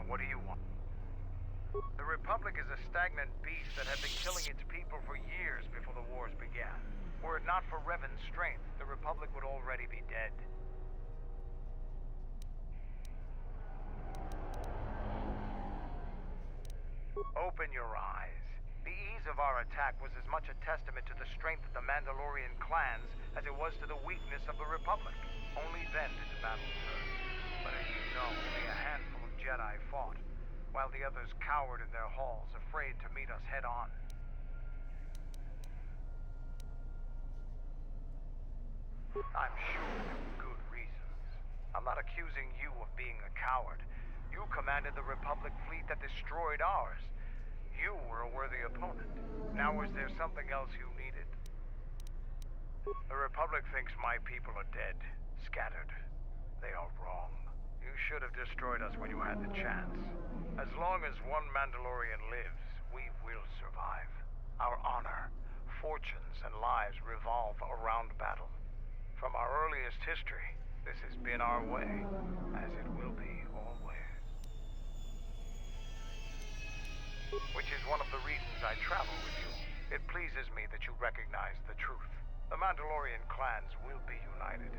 what do you want? The Republic is a stagnant beast that had been killing its people for years before the wars began. Were it not for Revan's strength, the Republic would already be dead. Open your eyes. The ease of our attack was as much a testament to the strength of the Mandalorian clans as it was to the weakness of the Republic. Only then did the battle turn. But as you know, only a handful of Jedi fought, while the others cowered in their halls, afraid to meet us head-on. I'm sure there were good reasons. I'm not accusing you of being a coward. You commanded the Republic fleet that destroyed ours. You were a worthy opponent. Now is there something else you needed? The Republic thinks my people are dead, scattered. They are wrong. You should have destroyed us when you had the chance. As long as one Mandalorian lives, we will survive. Our honor, fortunes, and lives revolve around battle. From our earliest history, this has been our way, as it will be always. Which is one of the reasons I travel with you. It pleases me that you recognize the truth. The Mandalorian clans will be united.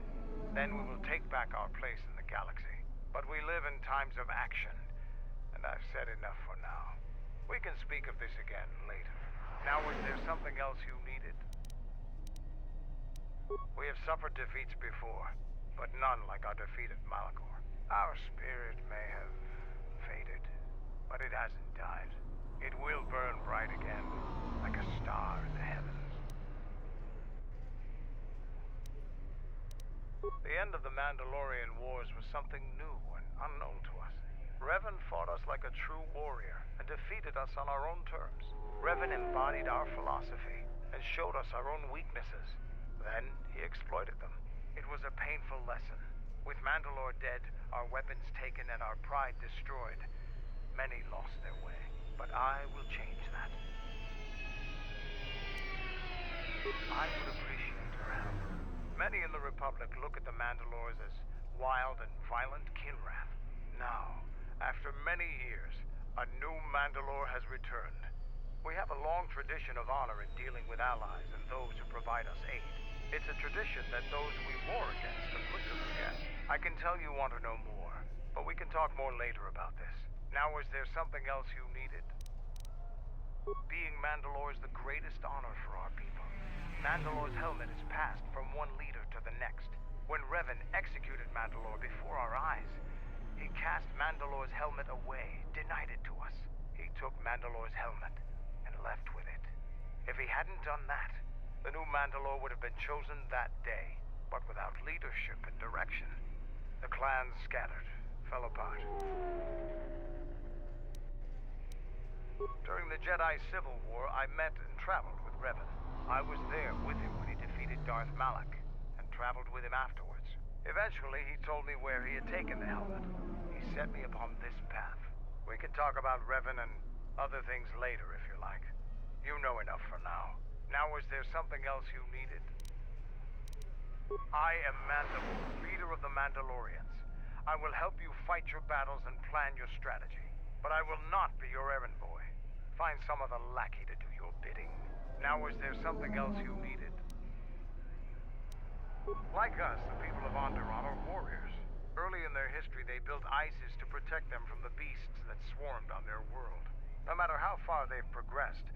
Then we will take back our place in the galaxy. But we live in times of action, and I've said enough for now. We can speak of this again later. Now, is there something else you needed? We have suffered defeats before, but none like our defeat at Mandalore. Our spirit may have faded, but it hasn't died. It will burn bright again, like a star in the heavens. The end of the Mandalorian Wars was something new and unknown to us. Revan fought us like a true warrior and defeated us on our own terms. Revan embodied our philosophy and showed us our own weaknesses. Then he exploited them. It was a painful lesson. With Mandalore dead, our weapons taken, and our pride destroyed, many lost their way. But I will change that. I would appreciate your help. Many in the Republic look at the Mandalores as wild and violent kinrath. Now, after many years, a new Mandalore has returned. We have a long tradition of honor in dealing with allies and those who provide us aid. It's a tradition that those we war against are quick to forget. I can tell you want to know more, but we can talk more later about this. Now, is there something else you needed? Being Mandalore is the greatest honor for our people. Mandalore's helmet is passed from one leader to the next. When Revan executed Mandalore before our eyes, he cast Mandalore's helmet away, denied it to us. He took Mandalore's helmet and left with it. If he hadn't done that, the new Mandalore would have been chosen that day, but without leadership and direction. The clans scattered, fell apart. During the Jedi Civil War, I met and traveled with Revan. I was there with him when he defeated Darth Malak, and traveled with him afterwards. Eventually, he told me where he had taken the helmet. He set me upon this path. We can talk about Revan and other things later if you like. You know enough for now. Now, is there something else you needed? I am Mandalore, leader of the Mandalorians. I will help you fight your battles and plan your strategy. But I will not be your errand boy. Find some other lackey to do your bidding. Now, is there something else you needed? Like us, the people of Onderon are warriors. Early in their history, they built Iziz to protect them from the beasts that swarmed on their world. No matter how far they've progressed,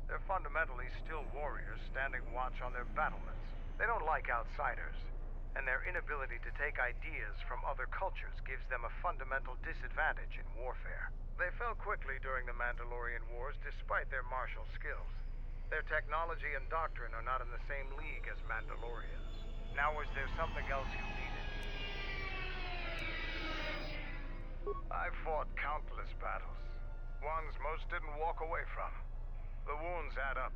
they're fundamentally still warriors standing watch on their battlements. They don't like outsiders, and their inability to take ideas from other cultures gives them a fundamental disadvantage in warfare. They fell quickly during the Mandalorian Wars despite their martial skills. Their technology and doctrine are not in the same league as Mandalorians. Now, is there something else you needed? I fought countless battles. Ones most didn't walk away from. The wounds add up,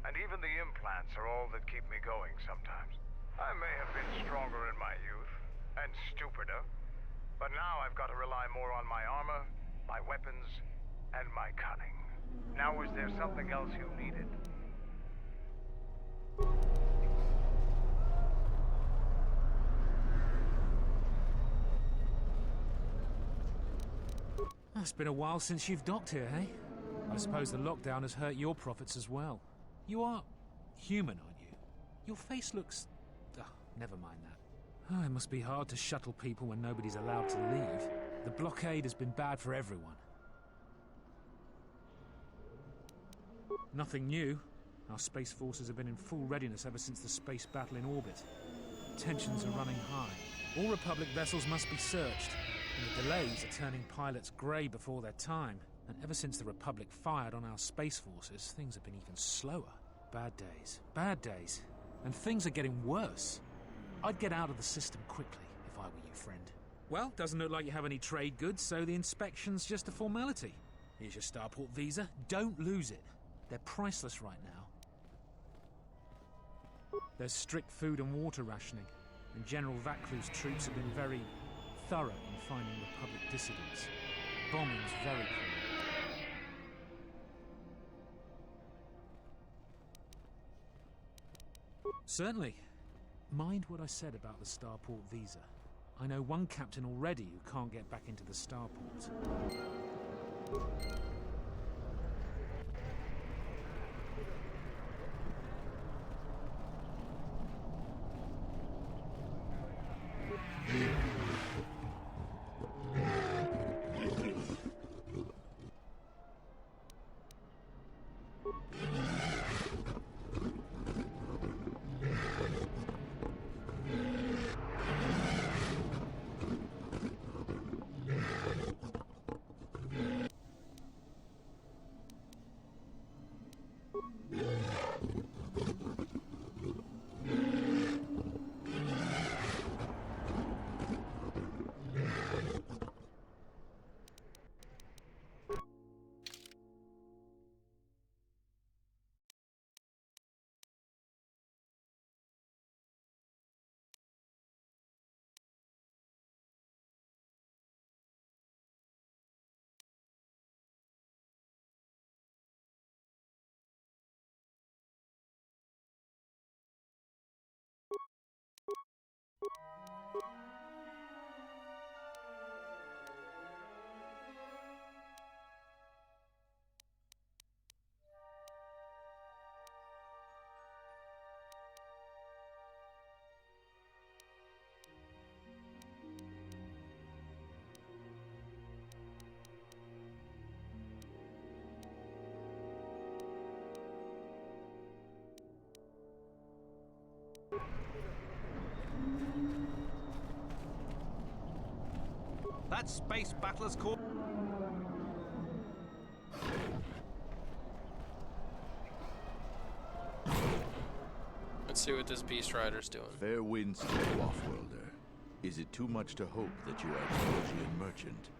and even the implants are all that keep me going sometimes. I may have been stronger in my youth, and stupider, but now I've got to rely more on my armor, my weapons, and my cunning. Now, is there something else you needed? It's been a while since you've docked here, eh? I suppose the lockdown has hurt your profits as well. You are human, aren't you? Your face looks... Oh, never mind that. Oh, it must be hard to shuttle people when nobody's allowed to leave. The blockade has been bad for everyone. Nothing new. Our space forces have been in full readiness ever since the space battle in orbit. Tensions are running high. All Republic vessels must be searched, and the delays are turning pilots grey before their time. And ever since the Republic fired on our space forces, things have been even slower. Bad days. Bad days. And things are getting worse. I'd get out of the system quickly, if I were you, friend. Well, doesn't look like you have any trade goods, so the inspection's just a formality. Here's your starport visa. Don't lose it. They're priceless right now. There's strict food and water rationing, and General Vaclu's troops have been very thorough in finding Republic dissidents. Bombing's very common. Certainly. Mind what I said about the starport visa. I know one captain already who can't get back into the starport. That space battler's called... Let's see what this Beast Rider's doing. Fair winds to you, Offworlder. Is it too much to hope that you are a Georgian merchant?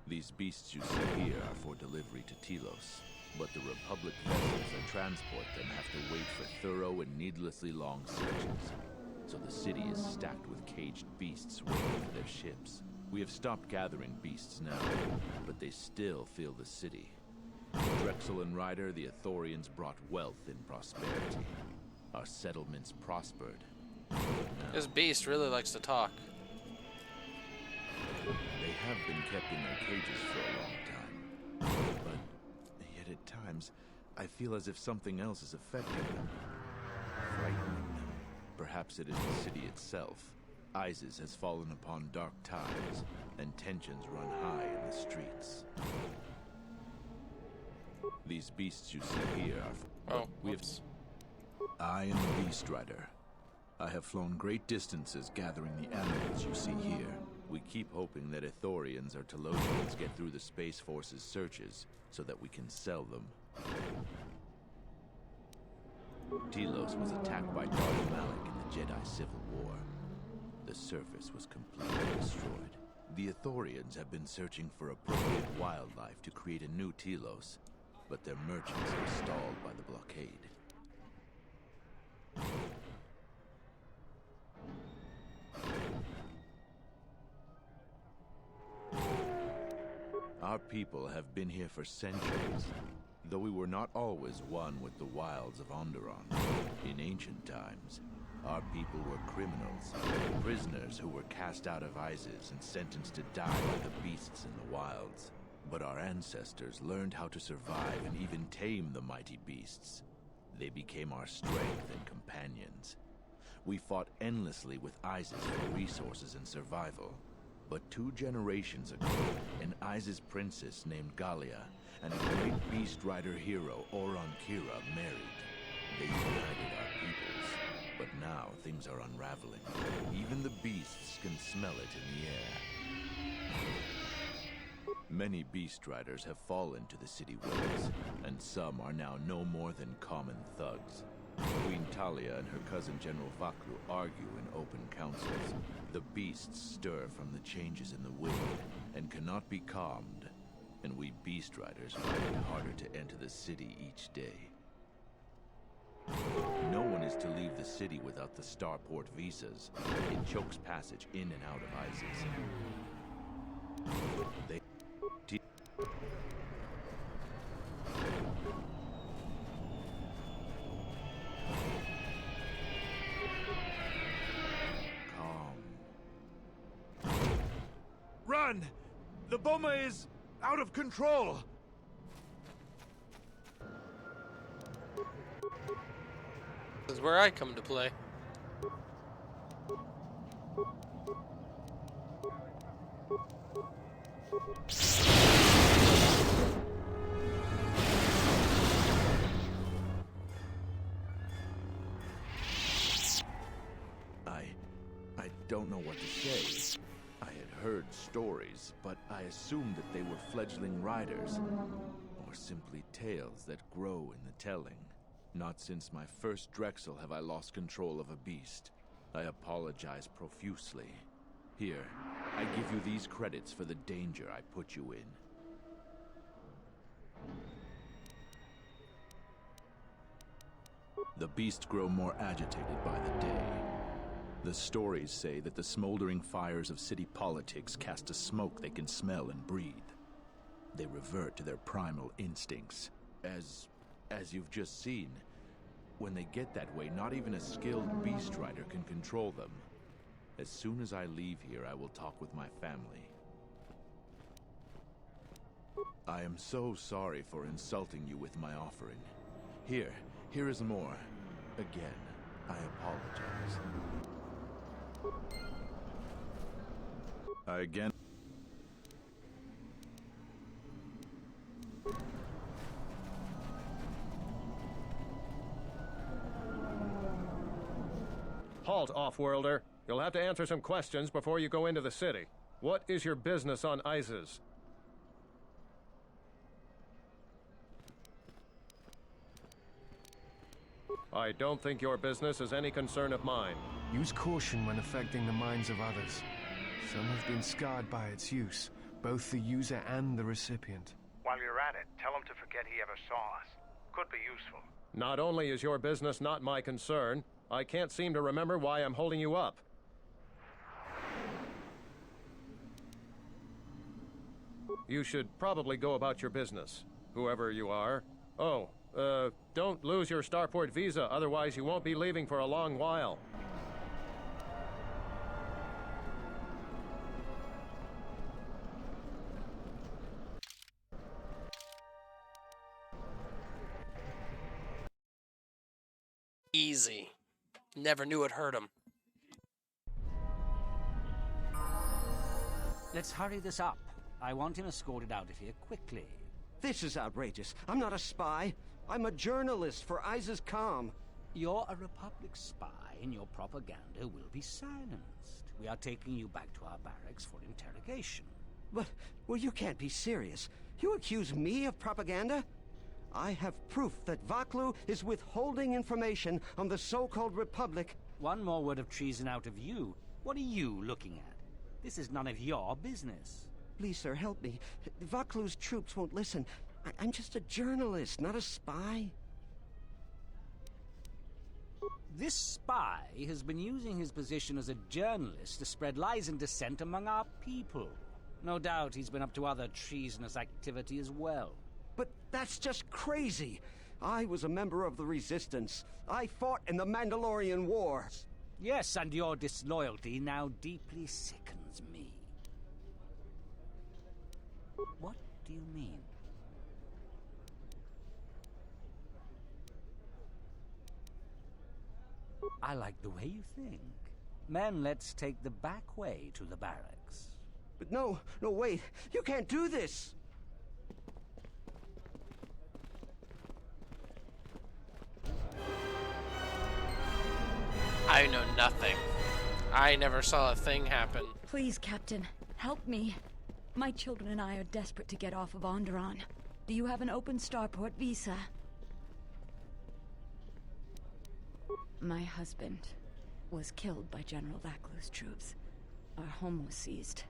These beasts you see here are for delivery to Telos, but the Republic vessels that transport them have to wait for thorough and needlessly long searches. So the city is stacked with caged beasts waiting for their ships. We have stopped gathering beasts now, but they still fill the city. For Drexel and Ryder, the Ithorians brought wealth and prosperity. Our settlements prospered. This beast really likes to talk. They have been kept in their cages for a long time. But yet at times, I feel as if something else is affecting them. Frightening them. Perhaps it is the city itself. Iziz has fallen upon dark times, and tensions run high in the streets. These beasts you see here are... I am the Beast Rider. I have flown great distances gathering the animals you see here. We keep hoping that Ithorians or Telosians get through the Space Force's searches so that we can sell them. Telos was attacked by Darth Malik in the Jedi Civil War. The surface was completely destroyed. The Ithorians have been searching for appropriate wildlife to create a new Telos, but their merchants are stalled by the blockade. Our people have been here for centuries, though we were not always one with the wilds of Onderon. In ancient times, Our people were criminals, prisoners who were cast out of Iziz and sentenced to die by the beasts in the wilds. But our ancestors learned how to survive and even tame the mighty beasts. They became our strength and companions. We fought endlessly with Iziz for resources and survival. But 2 generations ago, an Iziz princess named Galia and a great beast rider hero, Oron Kira, married. They united our peoples. But now things are unraveling. Even the beasts can smell it in the air. Many beast riders have fallen to the city ways, and some are now no more than common thugs. Queen Talia and her cousin General Vaklu argue in open councils. The beasts stir from the changes in the wind and cannot be calmed, and we beast riders find it harder to enter the city each day. No one is to leave the city without the starport visas. It chokes passage in and out of Iziz. Run! The bomber is out of control! This is where I come to play. I don't know what to say. I had heard stories, but I assumed that they were fledgling riders, or simply tales that grow in the telling. Not since my first Drexel have I lost control of a beast. I apologize profusely. Here, I give you these credits for the danger I put you in. The beasts grow more agitated by the day. The stories say that the smoldering fires of city politics cast a smoke they can smell and breathe. They revert to their primal instincts. As you've just seen, when they get that way, not even a skilled beast rider can control them. As soon as I leave here, I will talk with my family. I am so sorry for insulting you with my offering. Here is more. Again, I apologize. Again. Halt, off-worlder. You'll have to answer some questions before you go into the city. What is your business on Iziz? I don't think your business is any concern of mine. Use caution when affecting the minds of others. Some have been scarred by its use, both the user and the recipient. While you're at it, tell him to forget he ever saw us. Could be useful. Not only is your business not my concern, I can't seem to remember why I'm holding you up. You should probably go about your business, whoever you are. Oh, don't lose your starport visa, otherwise you won't be leaving for a long while. Easy. Never knew it hurt him. Let's hurry this up. I want him escorted out of here quickly. This is outrageous. I'm not a spy. I'm a journalist for Iziz Com. You're a Republic spy, and your propaganda will be silenced. We are taking you back to our barracks for interrogation. But, well, you can't be serious. You accuse me of propaganda? I have proof that Vaklu is withholding information on the so-called Republic. One more word of treason out of you. What are you looking at? This is none of your business. Please, sir, help me. Vaklu's troops won't listen. I'm just a journalist, not a spy. This spy has been using his position as a journalist to spread lies and dissent among our people. No doubt he's been up to other treasonous activity as well. But that's just crazy. I was a member of the Resistance. I fought in the Mandalorian War. Yes, and your disloyalty now deeply sickens me. What do you mean? I like the way you think. Men, let's take the back way to the barracks. But no, wait. You can't do this! I know nothing. I never saw a thing happen. Please, Captain, help me. My children and I are desperate to get off of Onderon. Do you have an open starport visa? My husband was killed by General Vaklu's troops. Our home was seized,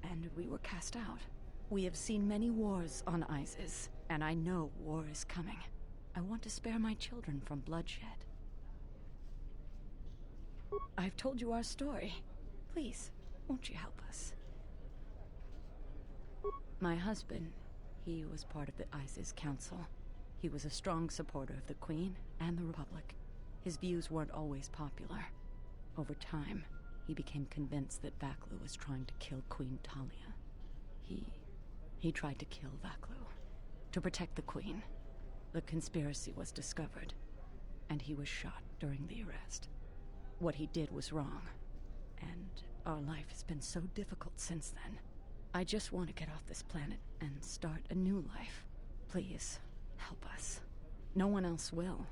and we were cast out. We have seen many wars on Iziz, and I know war is coming. I want to spare my children from bloodshed. I've told you our story. Please, won't you help us? My husband, he was part of the Iziz Council. He was a strong supporter of the Queen and the Republic. His views weren't always popular. Over time, he became convinced that Vaklu was trying to kill Queen Talia. He tried to kill Vaklu to protect the Queen. The conspiracy was discovered, and he was shot during the arrest. What he did was wrong, and our life has been so difficult since then. I just want to get off this planet and start a new life. Please, help us. No one else will.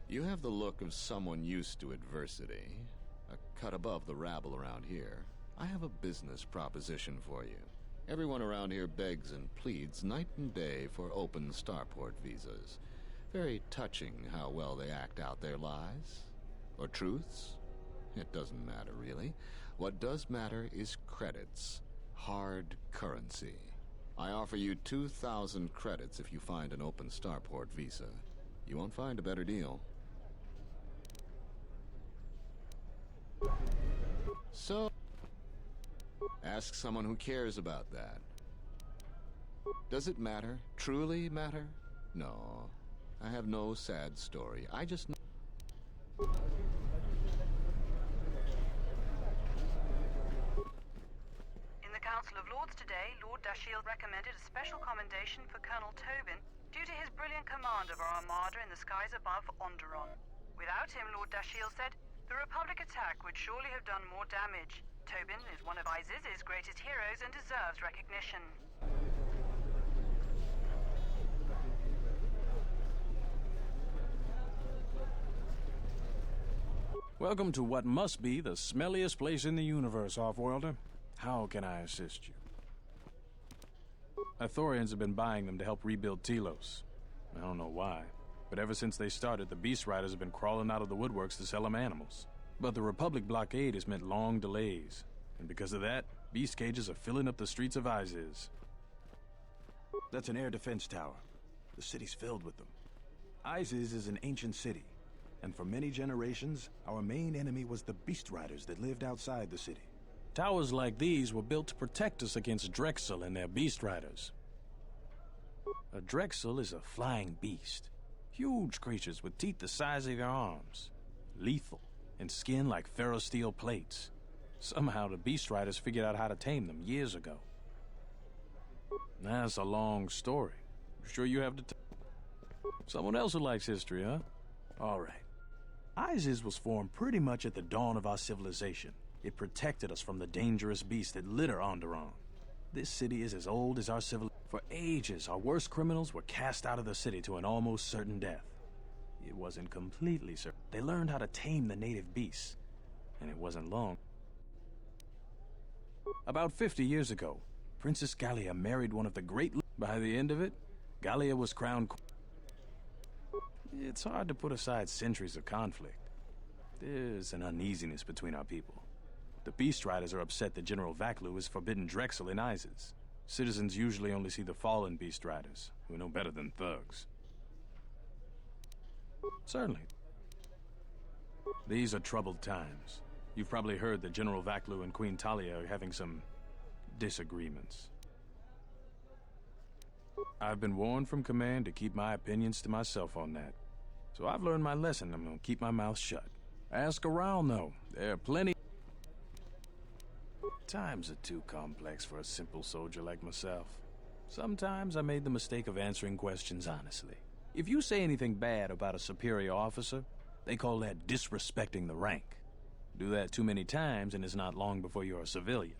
You have the look of someone used to adversity, a cut above the rabble around here. I have a business proposition for you. Everyone around here begs and pleads night and day for open starport visas. Very touching how well they act out their lies. Or truths. It doesn't matter, really. What does matter is credits. Hard currency. I offer you 2,000 credits if you find an open starport visa. You won't find a better deal. So, ask someone who cares about that. Does it matter? Truly matter? No. I have no sad story. I just know. In the Council of Lords today, Lord Dashiell recommended a special commendation for Colonel Tobin due to his brilliant command of our armada in the skies above Onderon. Without him, Lord Dashiell said, the Republic attack would surely have done more damage. Tobin is one of Iziz's greatest heroes and deserves recognition. Welcome to what must be the smelliest place in the universe, Offworlder. How can I assist you? Ithorians have been buying them to help rebuild Telos. I don't know why, but ever since they started, the Beast Riders have been crawling out of the woodworks to sell them animals. But the Republic blockade has meant long delays, and because of that, beast cages are filling up the streets of Iziz. That's an air defense tower. The city's filled with them. Iziz is an ancient city, and for many generations, our main enemy was the Beast Riders that lived outside the city. Towers like these were built to protect us against Drexel and their Beast Riders. A Drexel is a flying beast. Huge creatures with teeth the size of your arms. Lethal, and skin like ferrosteel plates. Somehow the Beast Riders figured out how to tame them years ago. That's a long story. I'm sure you have to someone else who likes history, huh? All right. Iziz was formed pretty much at the dawn of our civilization. It protected us from the dangerous beasts that litter Onderon. This city is as old as our civilization. For ages, our worst criminals were cast out of the city to an almost certain death. It wasn't completely certain. They learned how to tame the native beasts, and it wasn't long. About 50 years ago, Princess Gallia married one of the great... By the end of it, Gallia was crowned... It's hard to put aside centuries of conflict. There's an uneasiness between our people. The Beast Riders are upset that General Vaklu has forbidden Drexel in Iziz. Citizens usually only see the fallen Beast Riders, who are no better than thugs. Certainly. These are troubled times. You've probably heard that General Vaklu and Queen Talia are having some disagreements. I've been warned from command to keep my opinions to myself on that. So I've learned my lesson. I'm gonna keep my mouth shut. Ask around, though. There are plenty... Times are too complex for a simple soldier like myself. Sometimes I made the mistake of answering questions honestly. If you say anything bad about a superior officer, they call that disrespecting the rank. Do that too many times and it's not long before you're a civilian.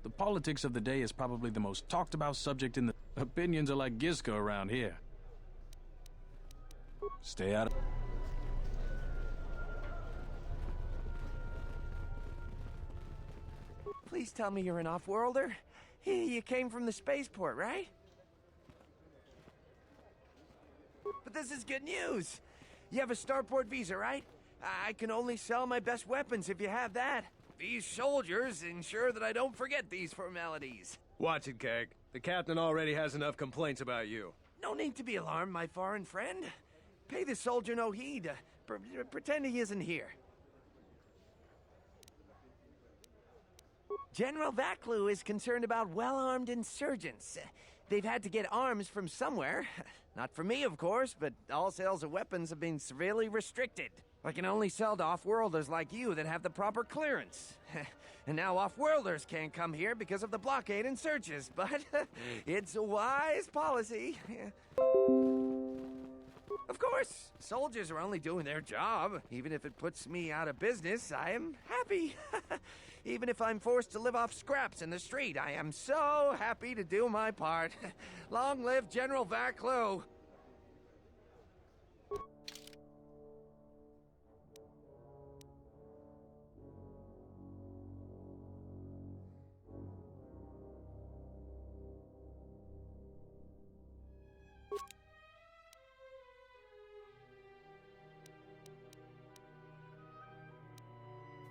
The politics of the day is probably the most talked about subject in the... Opinions are like Gizka around here. Stay out of... Please tell me you're an off-worlder. You came from the spaceport, right? But this is good news. You have a starport visa, right? I can only sell my best weapons if you have that. These soldiers ensure that I don't forget these formalities. Watch it, Keg. The captain already has enough complaints about you. No need to be alarmed, my foreign friend. Pay the soldier no heed. Pretend he isn't here. General Vaklu is concerned about well-armed insurgents. They've had to get arms from somewhere. Not from me, of course, but all sales of weapons have been severely restricted. I can only sell to off-worlders like you that have the proper clearance. And now off-worlders can't come here because of the blockade and searches, but it's a wise policy. Of course, soldiers are only doing their job. Even if it puts me out of business, I am happy. Even if I'm forced to live off scraps in the street, I am so happy to do my part. Long live General Vaklu!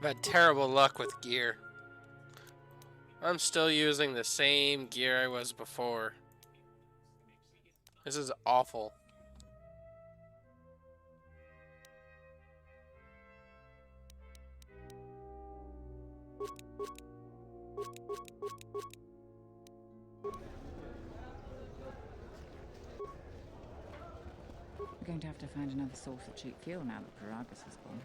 I've had terrible luck with gear. I'm still using the same gear I was before. This is awful. We're going to have to find another source of cheap fuel now that Paragus is gone.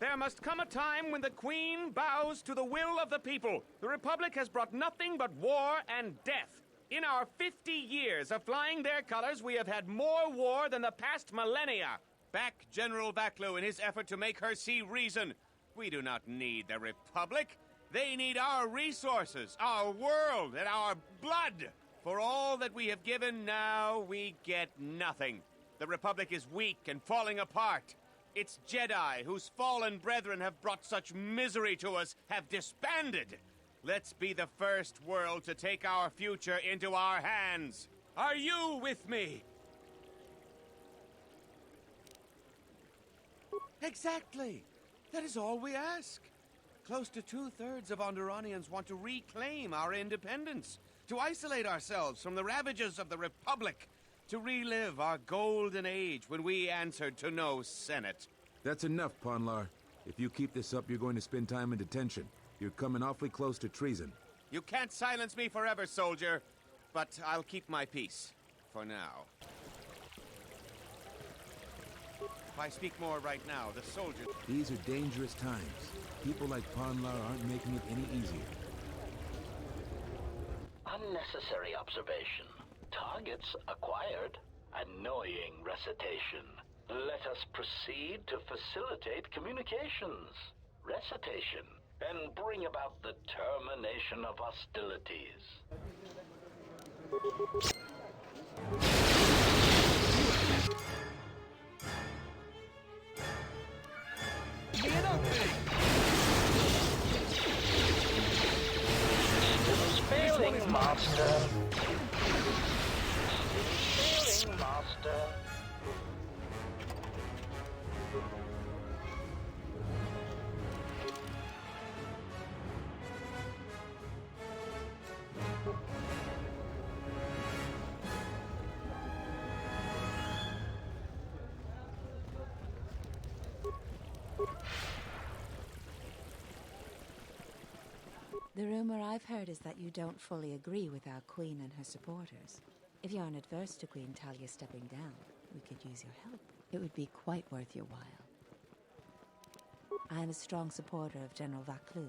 There must come a time when the Queen bows to the will of the people. The Republic has brought nothing but war and death. In our 50 years of flying their colors, we have had more war than the past millennia. Back General Vaklu in his effort to make her see reason. We do not need the Republic. They need our resources, our world, and our blood. For all that we have given, now we get nothing. The Republic is weak and falling apart. Its Jedi, whose fallen brethren have brought such misery to us, have disbanded. Let's be the first world to take our future into our hands. Are you with me? Exactly. That is all we ask. Close to 2/3 of Onderonians want to reclaim our independence, to isolate ourselves from the ravages of the Republic, to relive our golden age when we answered to no Senate. That's enough, Ponlar. If you keep this up, you're going to spend time in detention. You're coming awfully close to treason. You can't silence me forever, soldier, but I'll keep my peace. For now. If I speak more right now, the soldier... These are dangerous times. People like Ponlar aren't making it any easier. Unnecessary observation. Targets acquired. Annoying recitation. Let us proceed to facilitate communications. Recitation. And bring about the termination of hostilities. Failing master. Failing master. The rumor I've heard is that you don't fully agree with our queen and her supporters. If you aren't adverse to Queen Talia stepping down, we could use your help. It would be quite worth your while. I am a strong supporter of General Vaclu.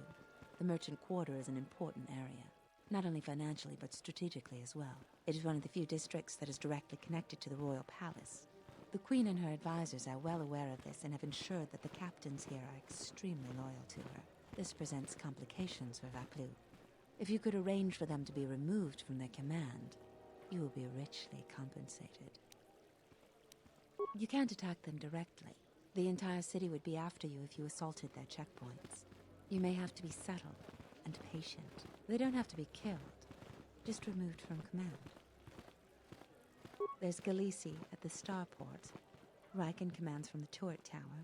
The merchant quarter is an important area, not only financially but strategically as well. It is one of the few districts that is directly connected to the royal palace. The Queen and her advisors are well aware of this and have ensured that the captains here are extremely loyal to her. This presents complications for Vaclu. If you could arrange for them to be removed from their command, you will be richly compensated. You can't attack them directly. The entire city would be after you if you assaulted their checkpoints. You may have to be subtle and patient. They don't have to be killed, just removed from command. There's Galisi at the starport. Riken commands from the turret tower,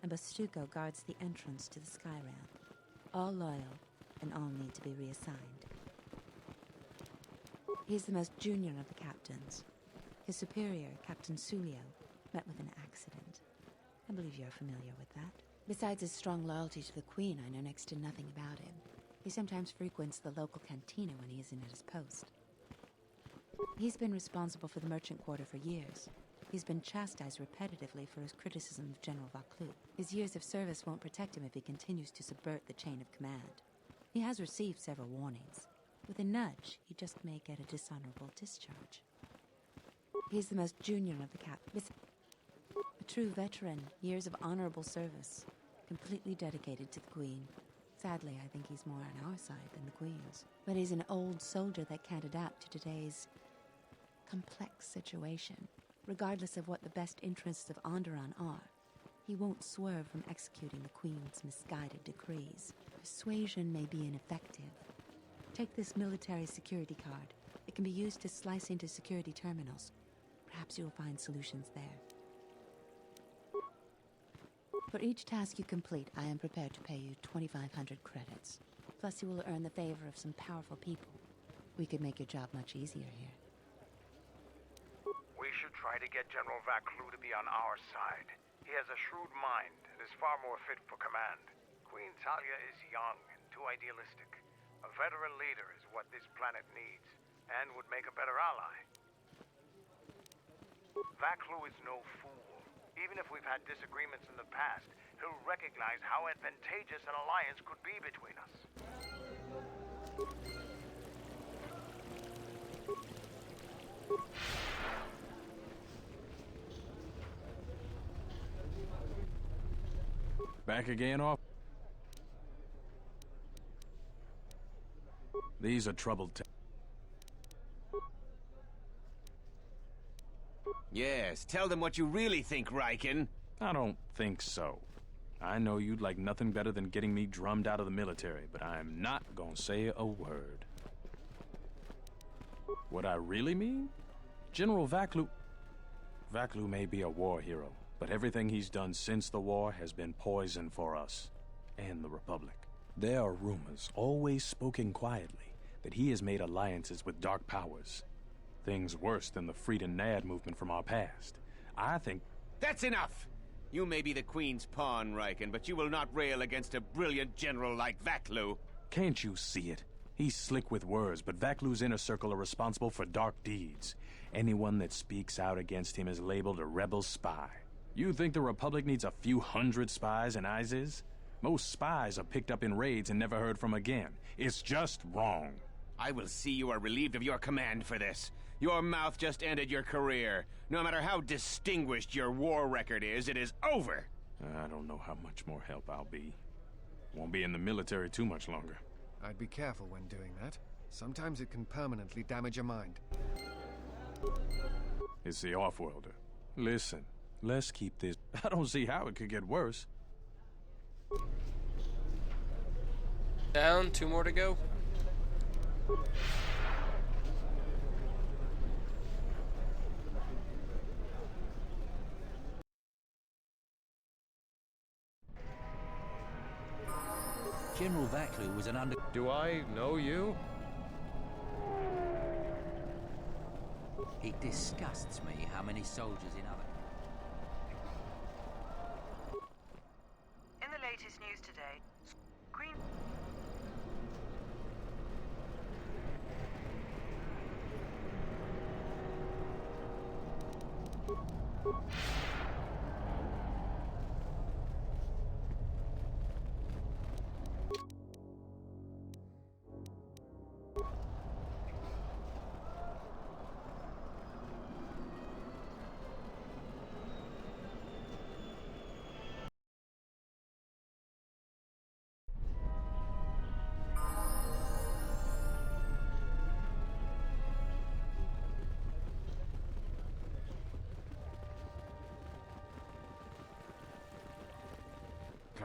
and Bastuco guards the entrance to the sky ramp. All loyal, and all need to be reassigned. He's the most junior of the captains. His superior, Captain Sulio, met with an accident. I believe you're familiar with that. Besides his strong loyalty to the Queen, I know next to nothing about him. He sometimes frequents the local cantina when he isn't at his post. He's been responsible for the merchant quarter for years. He's been chastised repetitively for his criticism of General Vaclu. His years of service won't protect him if he continues to subvert the chain of command. He has received several warnings. With a nudge, he just may get a dishonorable discharge. He's the most junior of the captains. A true veteran, years of honorable service, completely dedicated to the Queen. Sadly, I think he's more on our side than the Queen's. But he's an old soldier that can't adapt to today's complex situation. Regardless of what the best interests of Onderon are, he won't swerve from executing the Queen's misguided decrees. Persuasion may be ineffective. Take this military security card. It can be used to slice into security terminals. Perhaps you'll find solutions there. For each task you complete, I am prepared to pay you 2,500 credits. Plus, you will earn the favor of some powerful people. We could make your job much easier here. We should try to get General Vaclu to be on our side. He has a shrewd mind and is far more fit for command. Queen Talia is young and too idealistic. A veteran leader is what this planet needs, and would make a better ally. Vaclu is no fool. Even if we've had disagreements in the past, he'll recognize how advantageous an alliance could be between us. Back again, off. These are troubled times. Yes, tell them what you really think, Riken. I don't think so. I know you'd like nothing better than getting me drummed out of the military, but I'm not gonna say a word. What I really mean? General Vaclu may be a war hero, but everything he's done since the war has been poison for us and the Republic. There are rumors, always spoken quietly, that he has made alliances with dark powers. Things worse than the Freed and Nad movement from our past. I think... That's enough! You may be the Queen's pawn, Riken, but you will not rail against a brilliant general like Vaclu. Can't you see it? He's slick with words, but Vaclu's inner circle are responsible for dark deeds. Anyone that speaks out against him is labeled a rebel spy. You think the Republic needs a few hundred spies in Iziz? Most spies are picked up in raids and never heard from again. It's just wrong. I will see you are relieved of your command for this. Your mouth just ended your career. No matter how distinguished your war record is, it is over. I don't know how much more help I'll be. Won't be in the military too much longer. I'd be careful when doing that. Sometimes it can permanently damage your mind. It's the off-worlder. Listen, let's keep this... I don't see how it could get worse. Down, 2 more to go. General Vaclu was an under... Do I know you? It disgusts me how many soldiers in other... In the latest news today,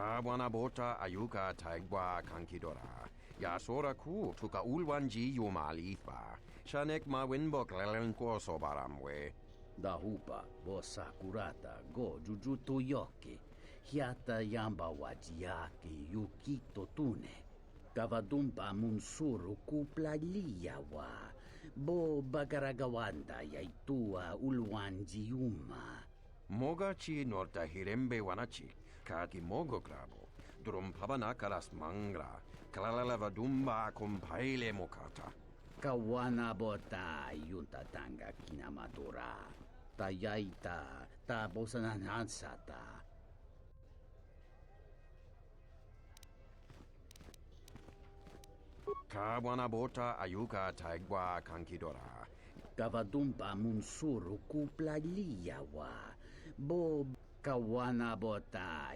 Kawanabota ayuka taigwa kankidora. Yasora ku tuka ulwanji yumalifa. Shanek ma winbok lelenko sobaramwe. Dahupa bosakurata go jujuto yoki. Hiata yamba wajiyaki yukito tune. Kavadumpa munsuru kuplaliyawa. Bo bagaragawanda yaitua ulwanji yuma. Mogachi norta hirembe wanachi. Kaki mogo grabo. Drum pabana kalas mangra. Kalalava dumba compaile mokata. Kawana bota yunta tanga kinamadura. Tayaita ta bosananansata. Kawana bota ayuka taigwa kankidora. Kavadumpa munsuru kuplaliyawa. Bo kawana bota.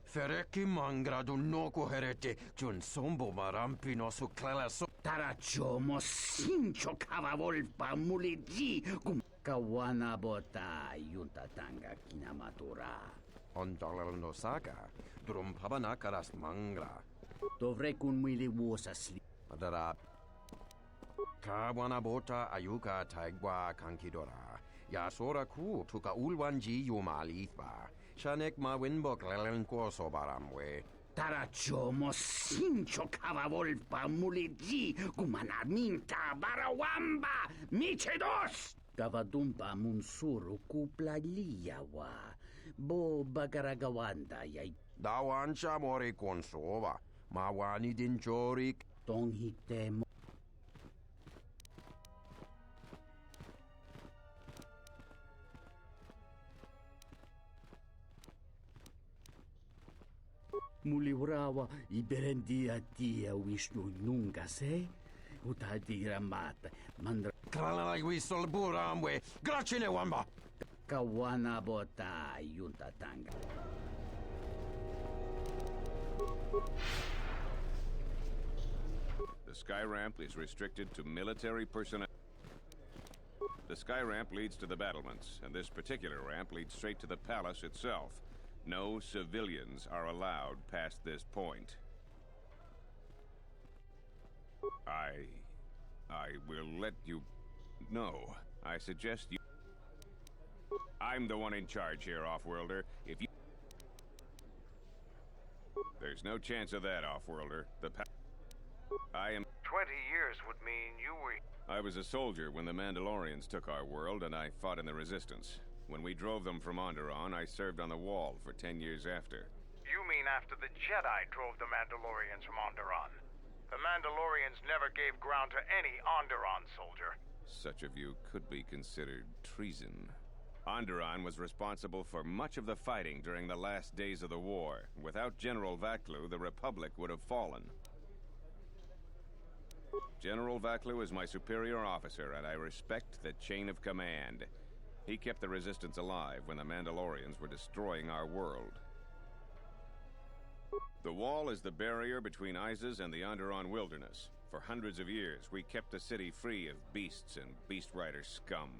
Fereki mangra dunoko herete. Jun sombo marampi no su so. Taracho mosincho kavavolpa muliji. Kawana bota yunta tanga kinamadura. Ondalal no saga. Drum pabana kalas mangra. Dovrei kun mili wosasli. Adara. Kawana bota ayuka taigwa kankidora. Yasora ku tuka ulwanji yumalifa. Shanek ma winbok lelenko sobaramwe. Taracho mosincho kavavolpa muliji. Kumanaminta barawamba. Michedos. Kavadumpa munsuru kuplaliyawa. Bo bagaragawanda yay. Dawancha mori konsova. Mawani din chorik. Tonghitemo. Muliwrawa iberendia tia Vishnu nunca se. Utadira mata. Mandra. Kralala wisol buramwe. Grachine wamba. Kawana bota yunta tanga. The sky ramp is restricted to military personnel. The sky ramp leads to the battlements, and this particular ramp leads straight to the palace itself. No civilians are allowed past this point. I will let you know. I suggest you... I'm the one in charge here, Offworlder. If you... There's no chance of that, Offworlder. I am... 20 years would mean you were... I was a soldier when the Mandalorians took our world, and I fought in the Resistance. When we drove them from Onderon, I served on the Wall for 10 years after. You mean after the Jedi drove the Mandalorians from Onderon? The Mandalorians never gave ground to any Onderon soldier. Such of you could be considered treason. Onderon was responsible for much of the fighting during the last days of the war. Without General Vaklu, the Republic would have fallen. General Vaklu is my superior officer, and I respect the chain of command. He kept the Resistance alive when the Mandalorians were destroying our world. The Wall is the barrier between Iziz and the Onderon wilderness. For hundreds of years, we kept the city free of beasts and Beast Rider scum.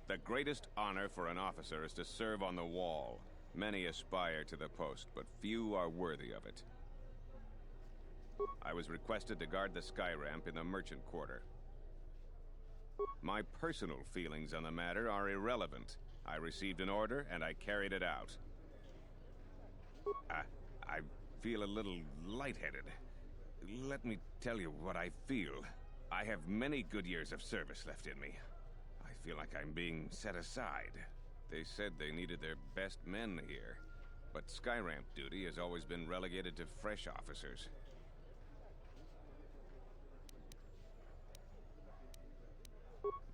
The greatest honor for an officer is to serve on the Wall. Many aspire to the post, but few are worthy of it. I was requested to guard the sky ramp in the merchant quarter. My personal feelings on the matter are irrelevant. I received an order, and I carried it out. I feel a little lightheaded. Let me tell you what I feel. I have many good years of service left in me. I feel like I'm being set aside. They said they needed their best men here, but Skyramp duty has always been relegated to fresh officers.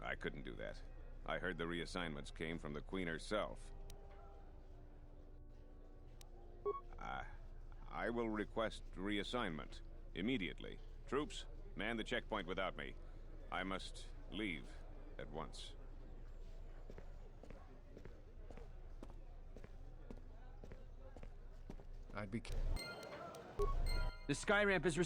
I couldn't do that. I heard the reassignments came from the Queen herself. I will request reassignment immediately. Troops, man the checkpoint without me. I must leave at once. I'd be... The sky ramp is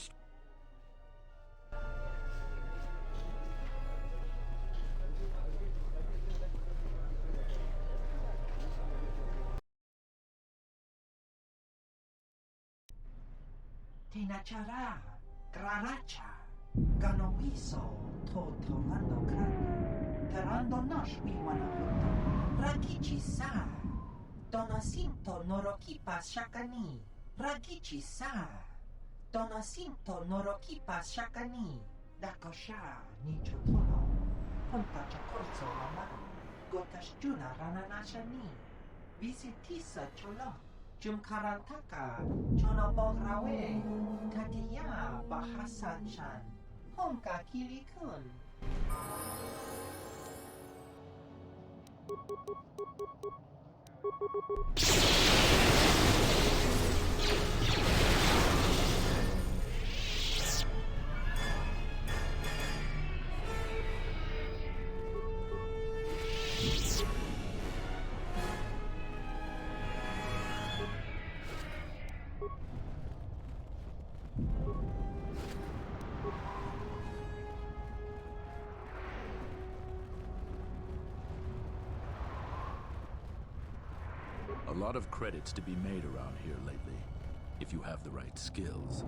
Tinachara, Graracha, Ganowiso, Totorando Krani, Terando Nosh Wiwanahuto, Rakichi Sa, Donacinto Norokipa Shakani, Rakichi Sa, Donacinto Norokipa Shakani, Dakosha, Nichotono, Ponta Chakorzo Lama, Gotashjuna Rananashani, Visitisa Cholo. Jumkarantaka, Chonobograwe, Tatiya Bahasan-chan, Honka Kiri-kun. A lot of credits to be made around here lately, if you have the right skills.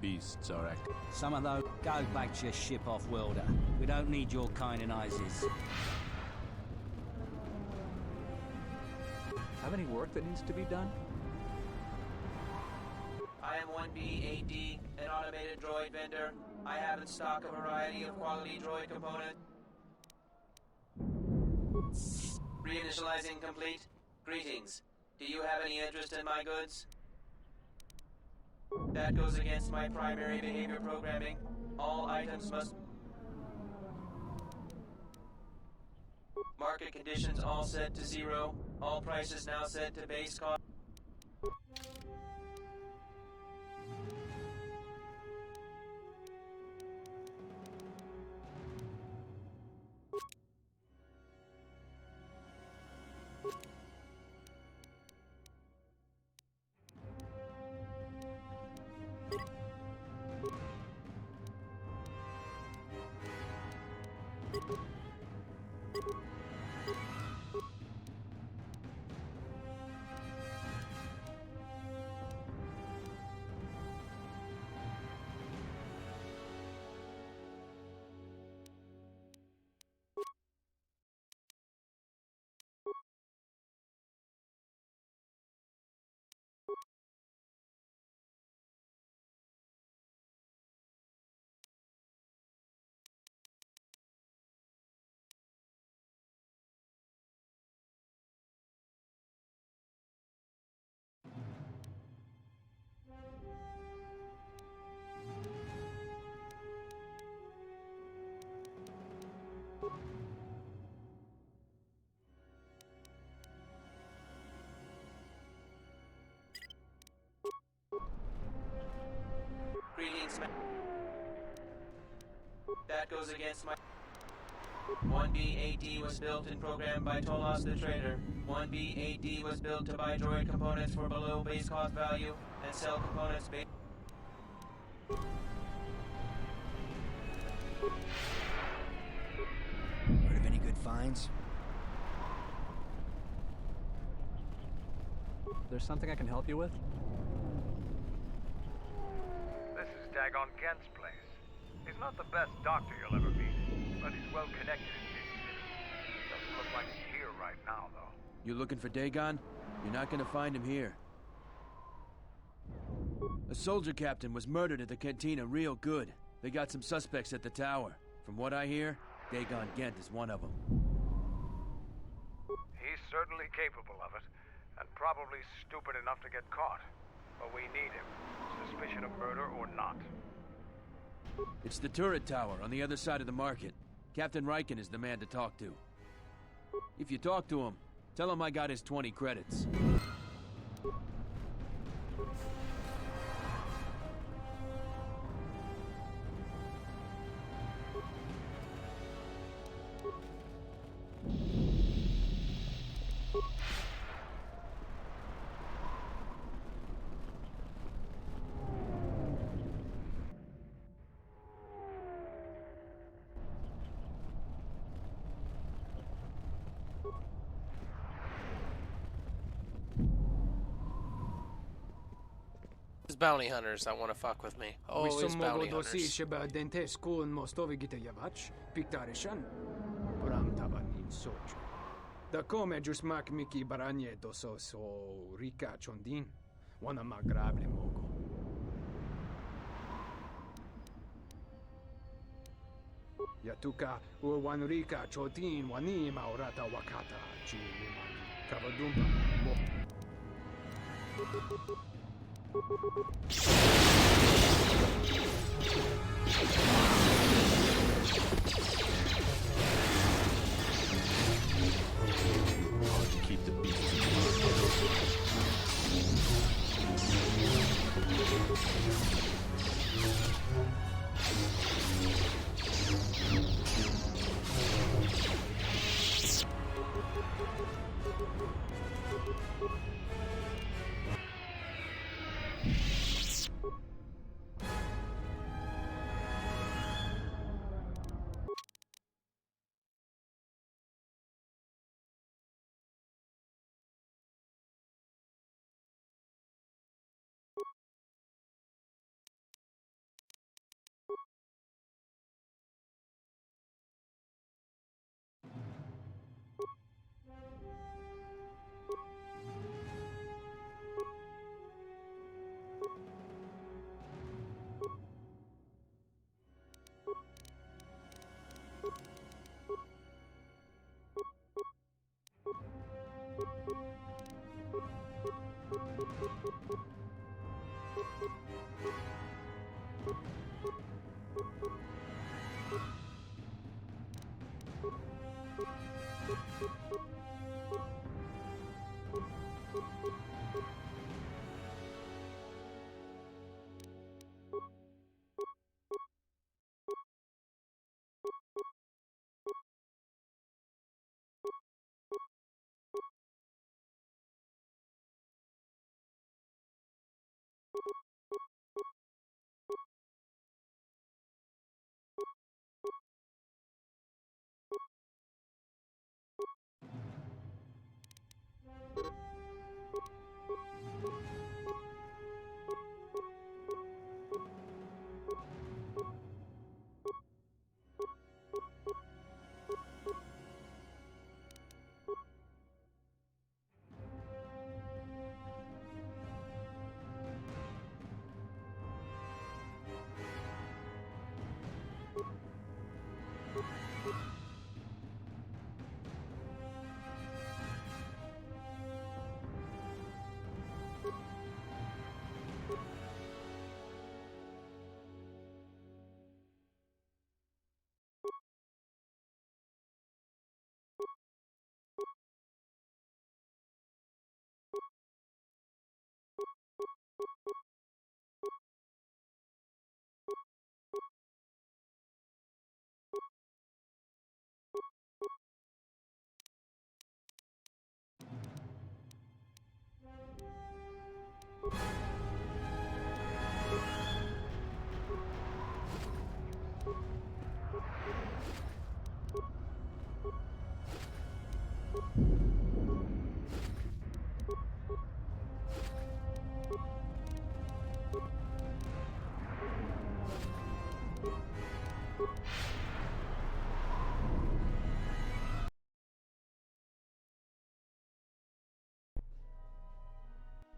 Beasts are active. Some of those go back to your ship off-worlder. We don't need your kind in Iziz. Have any work that needs to be done? I am 1B-AD, an automated droid vendor. I have in stock a variety of quality droid components. Reinitializing complete. Greetings. Do you have any interest in my goods? That goes against my primary behavior programming. All items must... Market conditions all set to 0. All prices now set to base cost. Greetings, that goes against my... 1B-AD was built and programmed by Tolos the Trader. 1B-AD was built to buy droid components for below base cost value and sell components based... Heard of any good finds? There's something I can help you with? This is Dagon Gent's place. He's not the best doctor you'll ever meet, but he's well connected in this city. Doesn't look like he's here right now, though. You looking for Dagon? You're not gonna find him here. A soldier captain was murdered at the cantina real good. They got some suspects at the tower. From what I hear, Dagon Gent is one of them. He's certainly capable of it, and probably stupid enough to get caught. But we need him, suspicion of murder or not. It's the turret tower on the other side of the market. Captain Riken is the man to talk to. If you talk to him, tell him I got his 20 credits. It's bounty hunters that want to fuck with me. Always bounty hunters. Sheba dente school mostovi gita yavach, piktarishan. Bram tabanin socho. Da come jusmak miki baranye doso so rika chondin. Wana magrable mogo. Yatuka uwanrika chotin wani maurata wakata chi limani. Kavadumpa mo. Hard to keep the beasts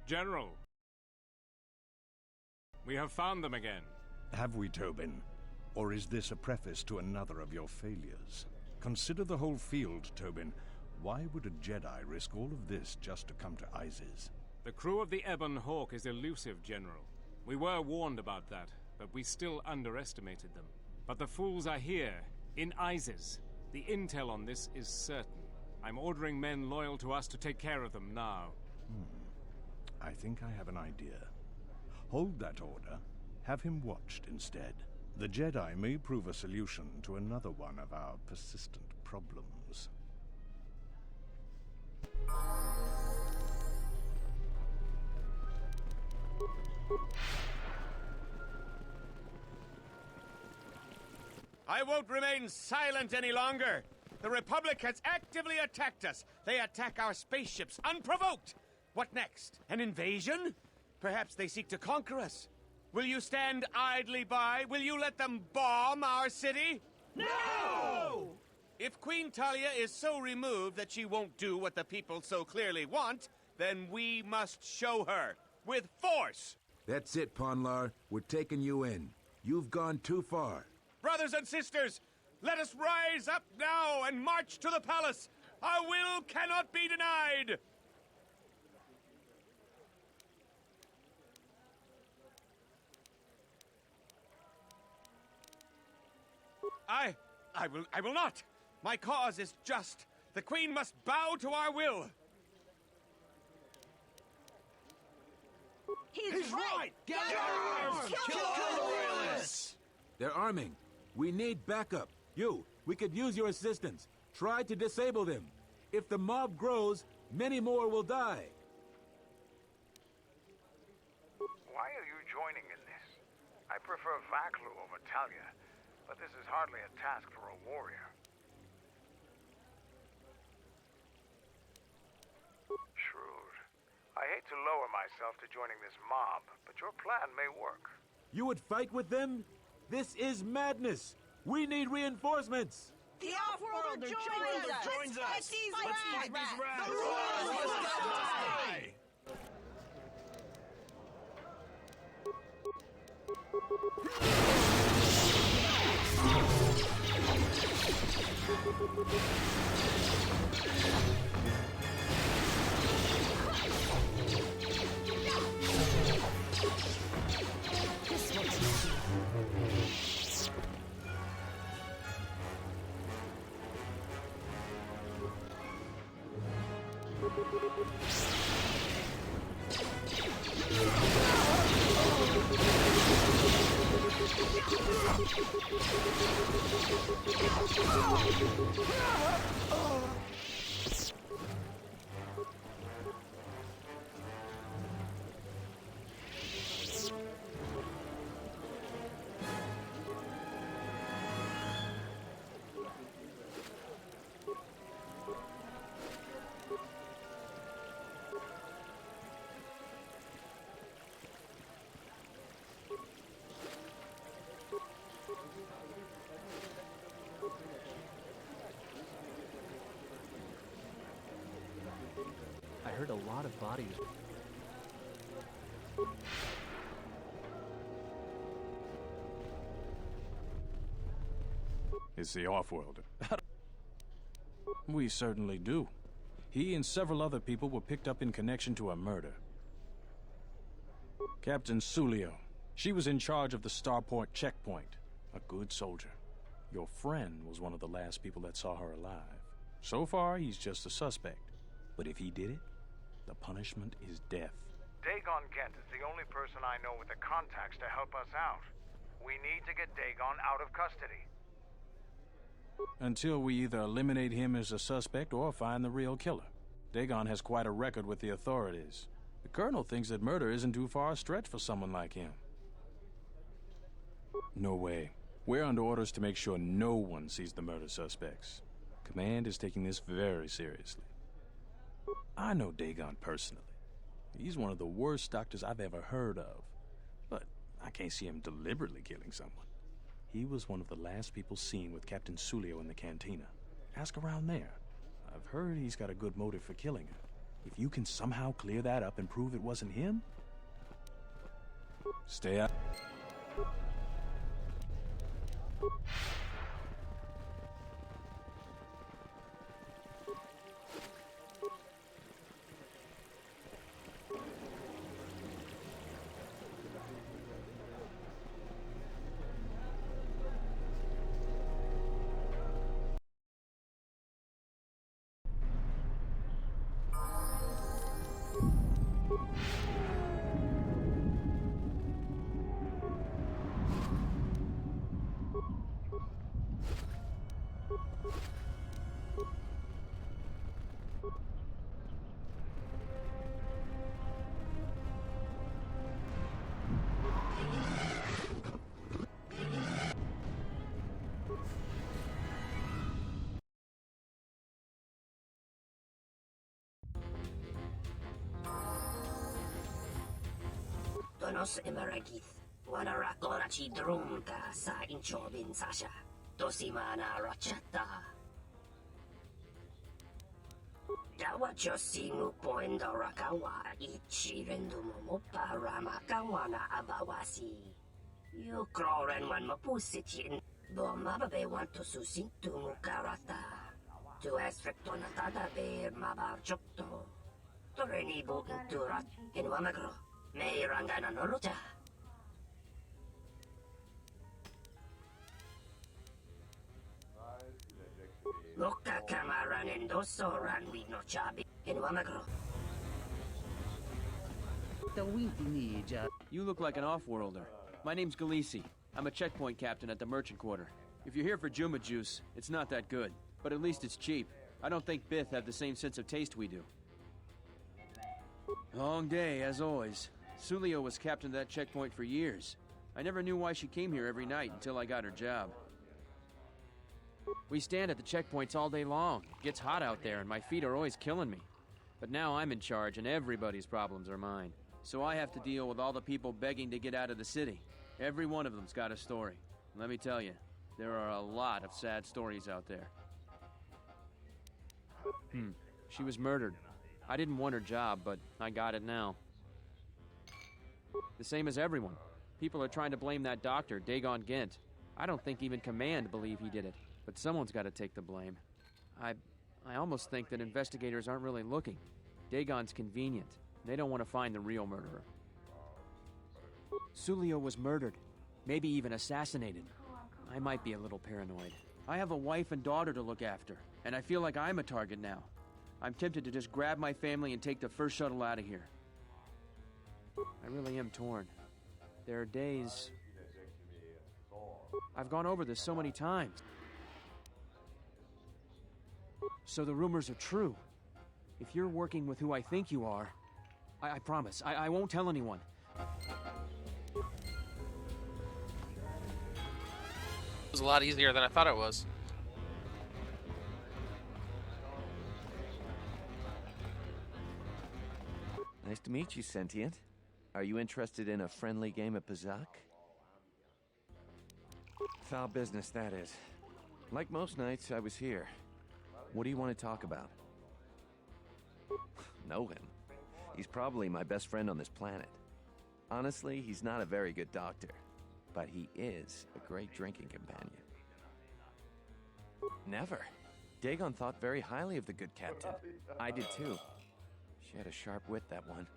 General, we have found them again. Have we, Tobin? Or is this a preface to another of your failures? Consider the whole field, Tobin. Why would a Jedi risk all of this just to come to Iziz? The crew of the Ebon Hawk is elusive, General. We were warned about that, but we still underestimated them. But the fools are here, in Iziz. The intel on this is certain. I'm ordering men loyal to us to take care of them now. I think I have an idea. Hold that order. Have him watched instead. The Jedi may prove a solution to another one of our persistent problems. I won't remain silent any longer. The Republic has actively attacked us. They attack our spaceships unprovoked. What next? An invasion? Perhaps they seek to conquer us. Will you stand idly by? Will you let them bomb our city? No! If Queen Talia is so removed that she won't do what the people so clearly want, then we must show her, with force! That's it, Ponlar. We're taking you in. You've gone too far. Brothers and sisters, let us rise up now and march to the palace! Our will cannot be denied! I will not! My cause is just. The Queen must bow to our will! He's right! Get arms! Kill the royalists! They're arming. We need backup. We could use your assistance. Try to disable them. If the mob grows, many more will die. Why are you joining in this? I prefer Vaklu over Talia, but this is hardly a task for a warrior. Shrewd. I hate to lower myself to joining this mob, but your plan may work. You would fight with them? This is madness. We need reinforcements. The Off-Worlder joins us! Let's fight these rats! The royalists must die! This one's easy. I heard a lot of bodies. It's the Off-Worlder. We certainly do. He and several other people were picked up in connection to a murder. Captain Sulio. She was in charge of the Starport checkpoint. A good soldier. Your friend was one of the last people that saw her alive. So far, he's just a suspect. But if he did it, the punishment is death. Dagon Kent is the only person I know with the contacts to help us out. We need to get Dagon out of custody. Until we either eliminate him as a suspect or find the real killer. Dagon has quite a record with the authorities. The Colonel thinks that murder isn't too far a stretch for someone like him. No way. We're under orders to make sure no one sees the murder suspects. Command is taking this very seriously. I know Dagon personally. He's one of the worst doctors I've ever heard of. But I can't see him deliberately killing someone. He was one of the last people seen with Captain Sulio in the cantina. Ask around there. I've heard he's got a good motive for killing her. If you can somehow clear that up and prove it wasn't him, stay out. Ganos emeragith. Wanarakorachi drumka sa inchobin sasha. Tosimana rachata. Dawacho singu poendo rakawa ichi rendumo para makawana abawasi. You kroren wan mapusichin. Bomababe want to susin to mukarata. To esfrectona tada be mabarchokto. Torenibo inturat in Wamagro. May rangana noruta. Loka kamaran endoso ran we no chabi in Wamagro. The winky You look like an off-worlder. My name's Galisi. I'm a checkpoint captain at the merchant quarter. If you're here for Juma juice, it's not that good. But at least it's cheap. I don't think Bith have the same sense of taste we do. Long day, as always. Sulio was captain of that checkpoint for years. I never knew why she came here every night until I got her job. We stand at the checkpoints all day long. It gets hot out there and my feet are always killing me. But now I'm in charge and everybody's problems are mine. So I have to deal with all the people begging to get out of the city. Every one of them's got a story. And let me tell you, there are a lot of sad stories out there. She was murdered. I didn't want her job, but I got it now. The same as everyone. People are trying to blame that doctor, Dagon Gent. I don't think even Command believe he did it, but someone's got to take the blame. I almost think that investigators aren't really looking. Dagon's convenient. They don't want to find the real murderer. Sulio was murdered, maybe even assassinated. I might be a little paranoid. I have a wife and daughter to look after, and I feel like I'm a target now. I'm tempted to just grab my family and take the first shuttle out of here. I really am torn. There are days... I've gone over this so many times. So the rumors are true. If you're working with who I think you are, I promise, I won't tell anyone. It was a lot easier than I thought it was. Nice to meet you, Sentient. Are you interested in a friendly game of Pazak? Foul business, that is. Like most nights, I was here. What do you want to talk about? Know him. He's probably my best friend on this planet. Honestly, he's not a very good doctor, but he is a great drinking companion. Never. Dagon thought very highly of the good captain. I did too. She had a sharp wit, that one.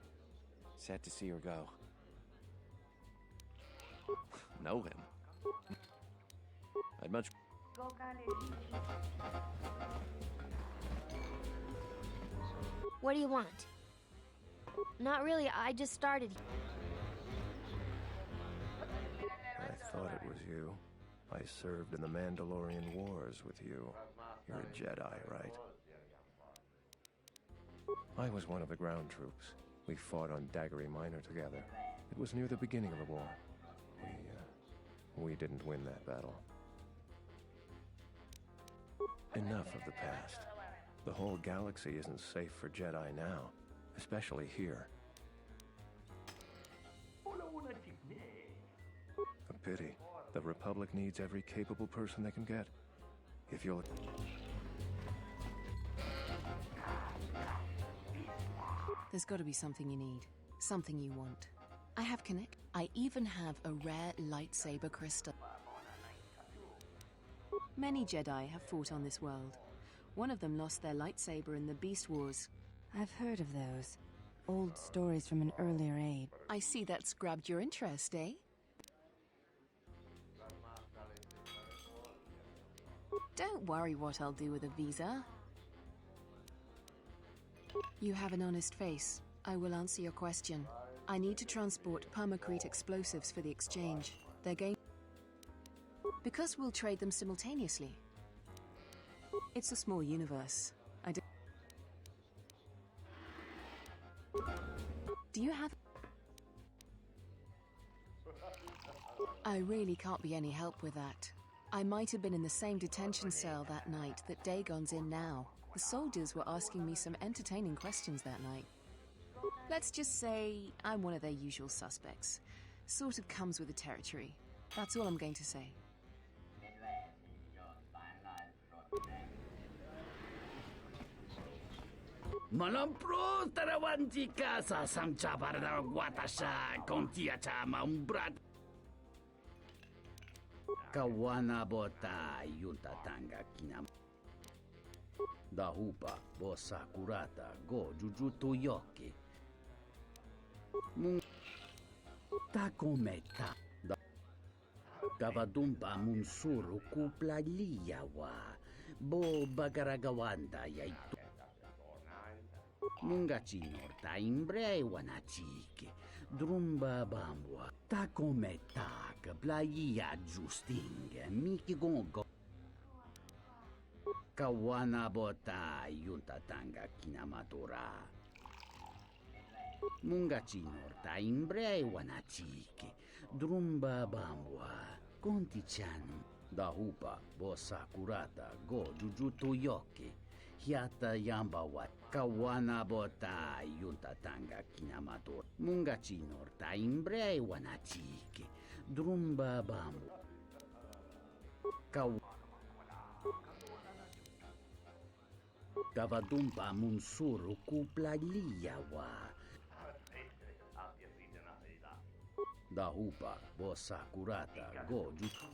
Sad to see her go. Know him. I'd much... What do you want? Not really, I just started. I thought it was you. I served in the Mandalorian Wars with you. You're a Jedi, right? I was one of the ground troops. We fought on Daggery Minor together. It was near the beginning of the war. We didn't win that battle. Enough of the past. The whole galaxy isn't safe for Jedi now, especially here. A pity. The Republic needs every capable person they can get. If you'll... There's got to be something you need. Something you want. I have connect. I even have a rare lightsaber crystal. Many Jedi have fought on this world. One of them lost their lightsaber in the Beast Wars. I've heard of those. Old stories from an earlier age. I see that's grabbed your interest, eh? Don't worry what I'll do with a visa. You have an honest face. I will answer your question. I need to transport permacrete explosives for the exchange. They're going... Because we'll trade them simultaneously. It's a small universe. Do you have... I really can't be any help with that. I might have been in the same detention cell that night that Dagon's in now. The soldiers were asking me some entertaining questions that night. Let's just say I'm one of their usual suspects. Sort of comes with the territory. That's all I'm going to say. Malampro tarawanti casa samcha barda guatasha contia chama un brat. Kawana bota yunta tanga kinam. Da hupa bossa curata go jujuto yoki. Ta come ta. Kavadumpa munsuru kupla liyawa. Bo bagaragawanda yaitu. Mungachinor ta imbre wanachike. Drumba bambwa. Ta come tak playa justing. Miki gongo. Kawana bota yunta tanga kinamatora. Mungachinor ta imbre wanachike. Drumba bambwa. Conti-chan. Da hupa bossa curata go jujuto yoki. Hiata yamba wat. Kawana bota yunta tanga kinamator. Mungachinor ta imbre wanachike. Drumba bambu. Kavadumpa munsuru kupla liyawa. Da hupa bossa curata go jujuto.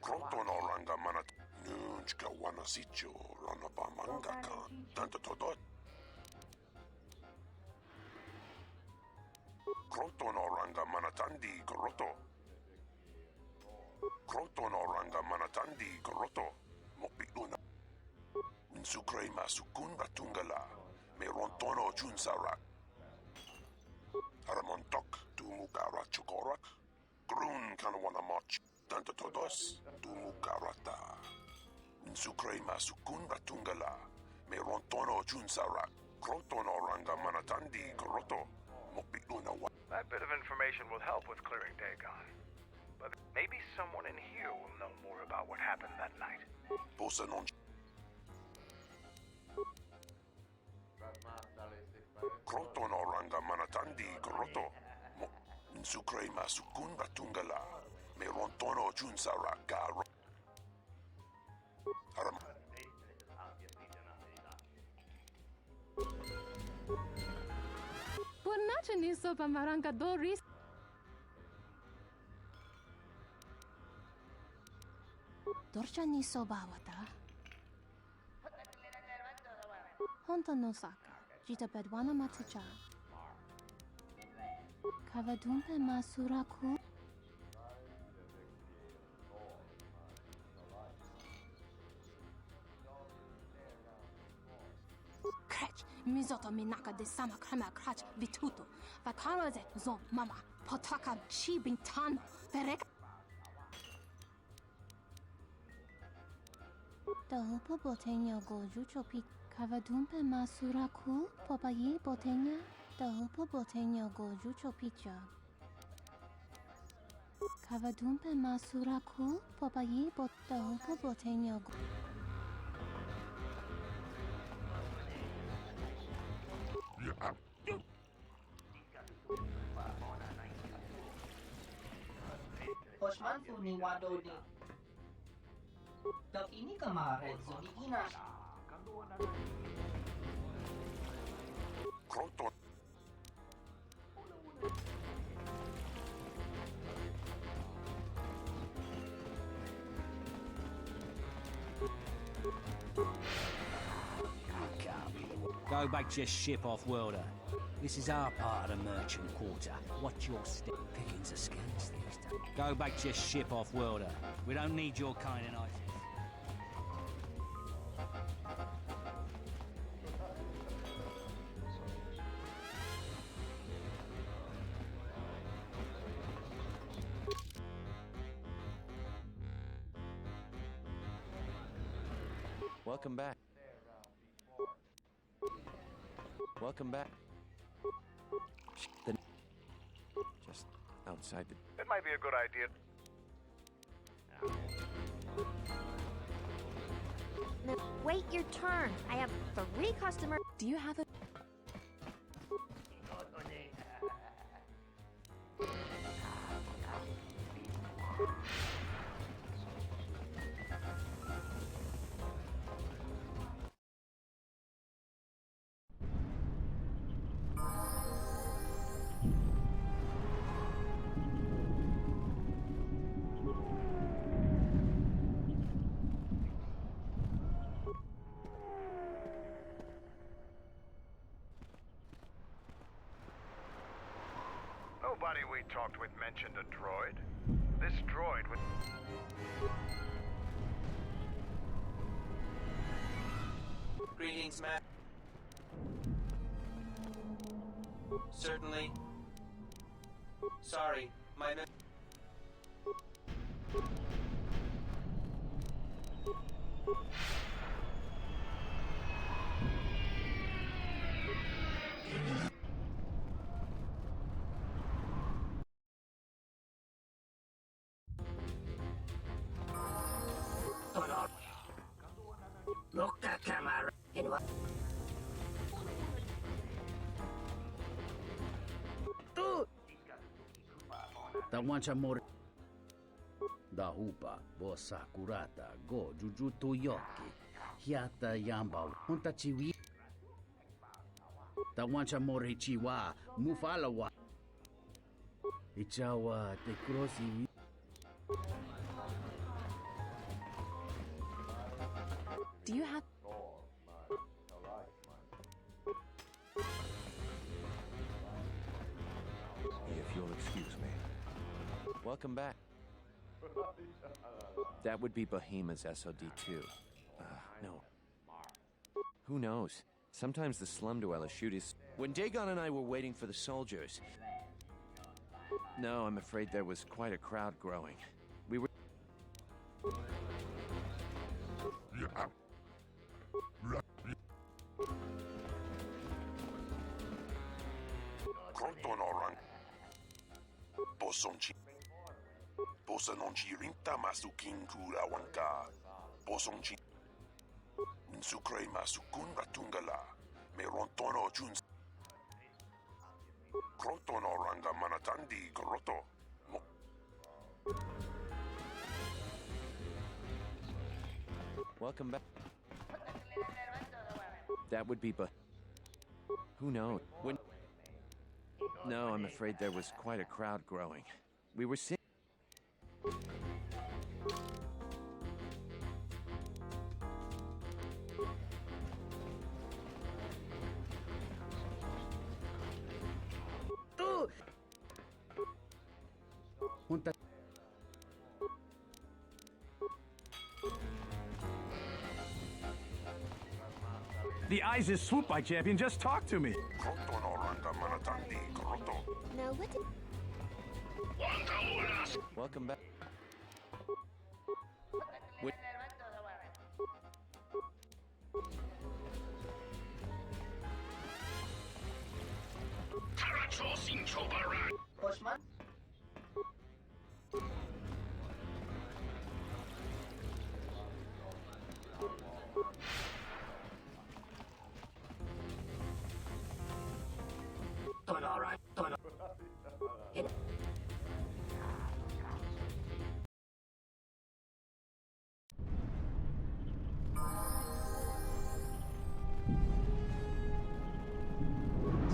Krotonoranga manat nunchka wanasicho ronobamanga tanto todot. Krotonoranga manatandi groto. Kroton oranga manatandi goroto. Mopiluna. Insukre masukun batungala. Merontono junsarak. Aramontok tumukara chukorak. Grun kanwana march. Tanto todos tumukarata. Insukre masukun batungala. Merontono junsarak. Kroton oranga manatandi goroto. Mopiluna wa. That bit of information will help with clearing Dagon. But maybe someone in here will know more about what happened that night. Bosanon. Kroton oranga manatandi goroto. Insukre masukun batungala. Merontono junsara garo. Pornace niso pamaranga doris. Dorsha niso bawata. Honta no saka. Jita bedwana matacha. Kavadumpe masuraku. Krech, mizoto minaka de sama krema krach vituto. Vakaraze zon mama. Potaka chi bintano. Verek. Dahupo botenya goju chopi. Kavadumpe masuraku. Popayi botenya. Dahupo botenya goju chopicha. Kavadumpe masuraku. Popayi bot. Dahupo botenya go. Osman funi wadoni. Dok ini kemarin Zuni Inas. Kroton. Go back to your ship off-worlder. This is our part of the merchant quarter. Watch your step. Pickings are scarce these days. Go back to your ship off-worlder. We don't need your kind of Iziz. Welcome back. Welcome back. Just outside the... It might be a good idea. No, wait your turn. I have 3 customers. Do you have a... Nobody we talked with mentioned a droid. This droid would... Greetings, Matt. Certainly. Sorry, my... Look at camera. In what? Tawancha more. Dahupa, bosa kurata, go jujutu yoki. Hiata yamba, hunta chiwi. Tawancha more chiwa, mufalawa. Ichawa te krosi. Do you have... If you'll excuse me. Welcome back. That would be Bohema's SOD-2. No. Who knows? Sometimes the slum dweller shoot his... When Dagon and I were waiting for the soldiers... No, I'm afraid there was quite a crowd growing. We were... Posa non ci rinta masukin kulawan ka. Posong ci... Insukre masukun batungala. Meron tono Dxun... Kroto no ranga manatandi groto. Welcome back. That would be Who knows? When... No, I'm afraid there was quite a crowd growing. We were seeing... The Iziz swoop bike champion just talked to me. Now what did... Welcome back. Bushman?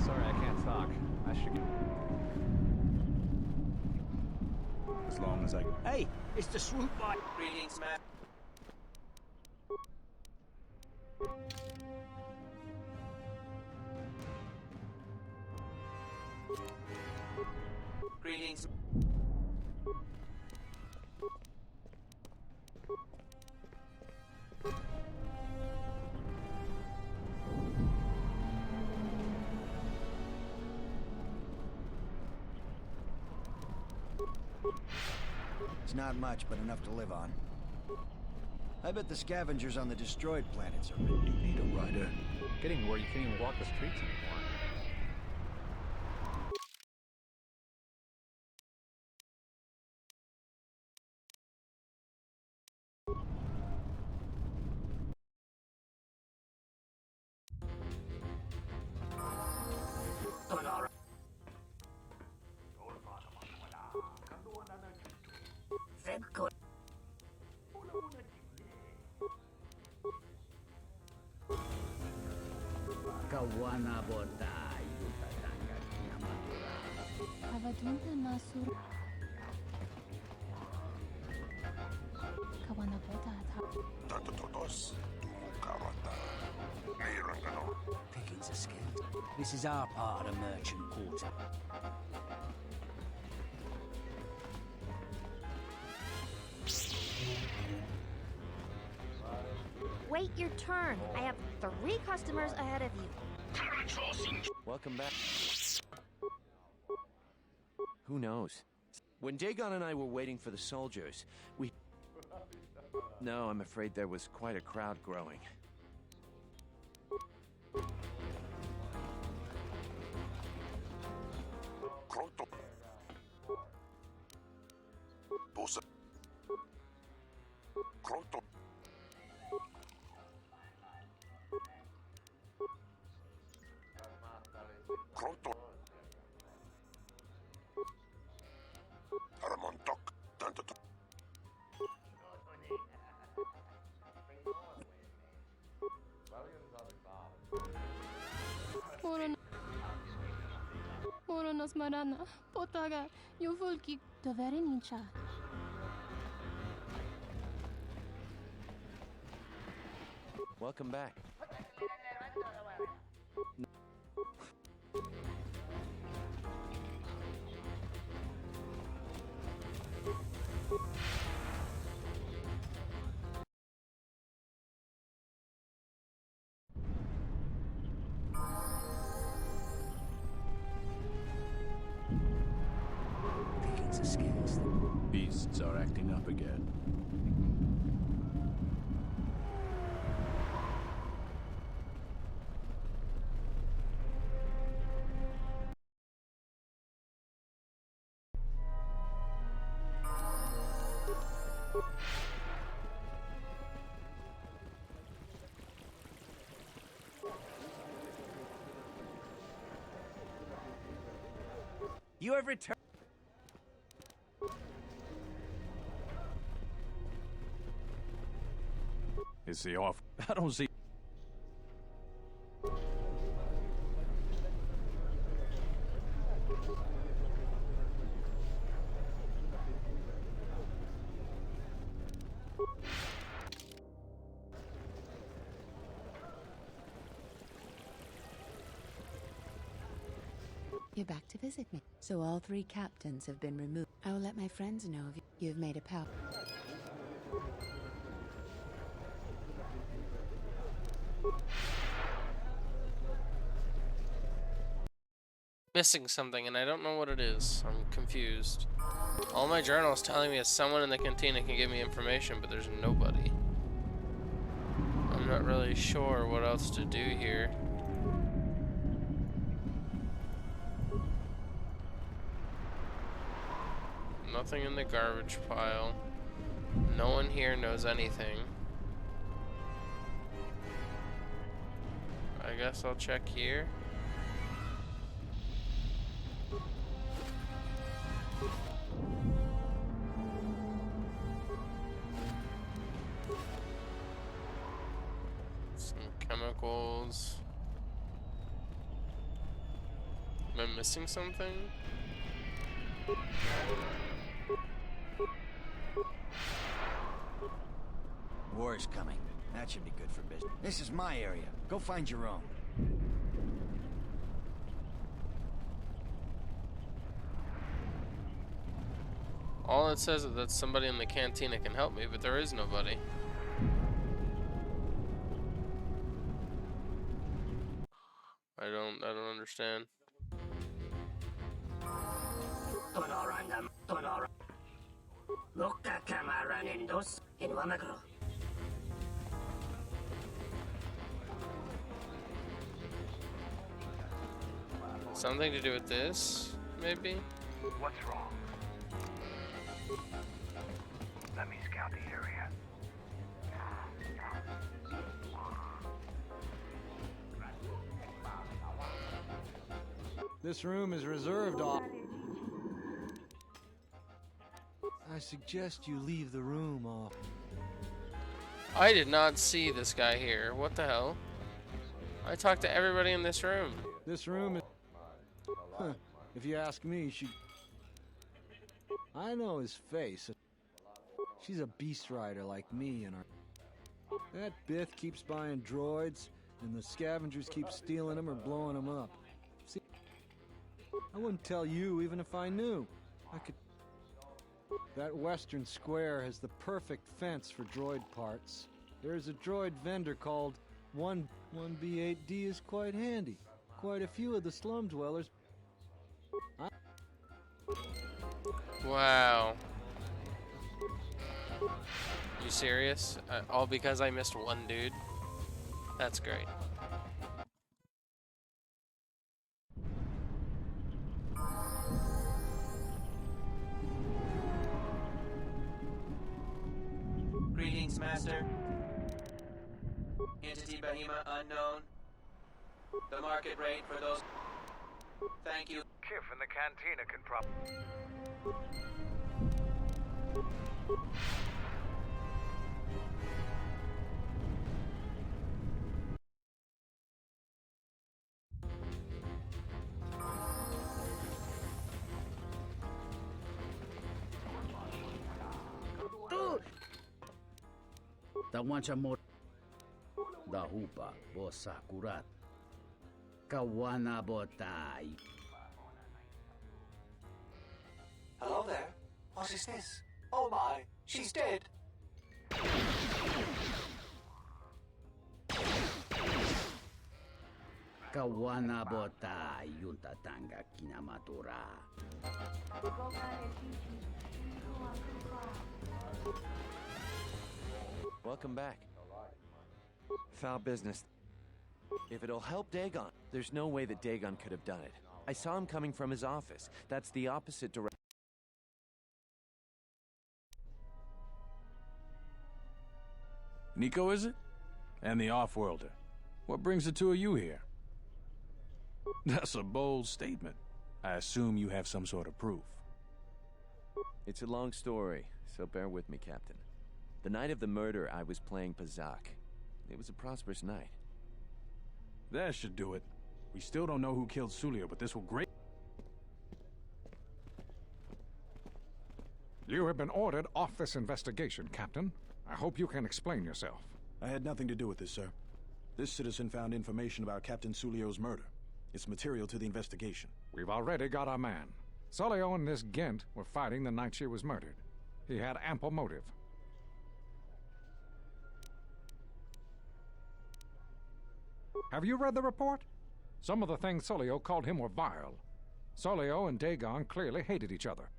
Sorry, I can't talk. I should get... As long as I... Hey, it's the swoop bike. Greetings, man. Greetings. It's not much, but enough to live on. I bet the scavengers on the destroyed planets are... You need a rider. Getting to where you can't even walk the streets anymore. Kawana botai utatanga kinamagura. Kavadunta masur. Kawana bota. Tanto todos, tumukarata. Mirangano. Pickings are skilled. This is our part of the merchant quarter. Wait your turn. I have 3 customers ahead of you. Welcome back. Who knows? When Dagon and I were waiting for the soldiers, we... No, I'm afraid there was quite a crowd growing. Kroto. Posa. Kroto. Kroto. Aramontok. Tanto to. Moro nas marana. Potaga. Juvulki. Doverenincha. Welcome back. streets are acting up again. You have returned. Is he off? I don't see. You're back to visit me. So all 3 captains have been removed. I will let my friends know if you've made a power. Missing something, and I don't know what it is. I'm confused. All my journals telling me is someone in the cantina can give me information, but there's nobody. I'm not really sure what else to do here. Nothing in the garbage pile. No one here knows anything. I guess I'll check here. Some chemicals. Am I missing something? War is coming. That should be good for business. This is my area. Go find your own. All it says is that somebody in the cantina can help me, but there is nobody. I don't understand. Something to do with this, maybe? What's wrong? Let me scout the area. This room is reserved off. I suggest you leave the room off. I did not see this guy here. What the hell? I talked to everybody in this room. This room is... Huh. If you ask me, I know his face. She's a beast rider like me and our... That Bith keeps buying droids, and the scavengers keep stealing them or blowing them up. See, I wouldn't tell you even if I knew. I could... That western square has the perfect fence for droid parts. There's a droid vendor called 1B8D is quite handy. Quite a few of the slum dwellers... Wow. You serious? All because I missed one dude? That's great. Greetings, Master. Entity Bahima unknown. The market rate for those... Thank you. Kif in the cantina can probably... Tawancha mo dahupa bosa kurat kawana botai. Hello there. What is this? Oh my, she's dead. kawana bota yunta tanga kinamatura. Welcome back. Foul business. If it'll help Dagon, there's no way that Dagon could have done it. I saw him coming from his office. That's the opposite direction. Nico, is it? And the Offworlder. What brings the two of you here? That's a bold statement. I assume you have some sort of proof. It's a long story, so bear with me, Captain. The night of the murder, I was playing Pazak. It was a prosperous night. That should do it. We still don't know who killed Sulio, but this will great... You have been ordered off this investigation, Captain. I hope you can explain yourself. I had nothing to do with this, sir. This citizen found information about Captain Sulio's murder. It's material to the investigation. We've already got our man. Sulio and this Gent were fighting the night she was murdered. He had ample motive. Have you read the report? Some of the things Sulio called him were vile. Sulio and Dagon clearly hated each other.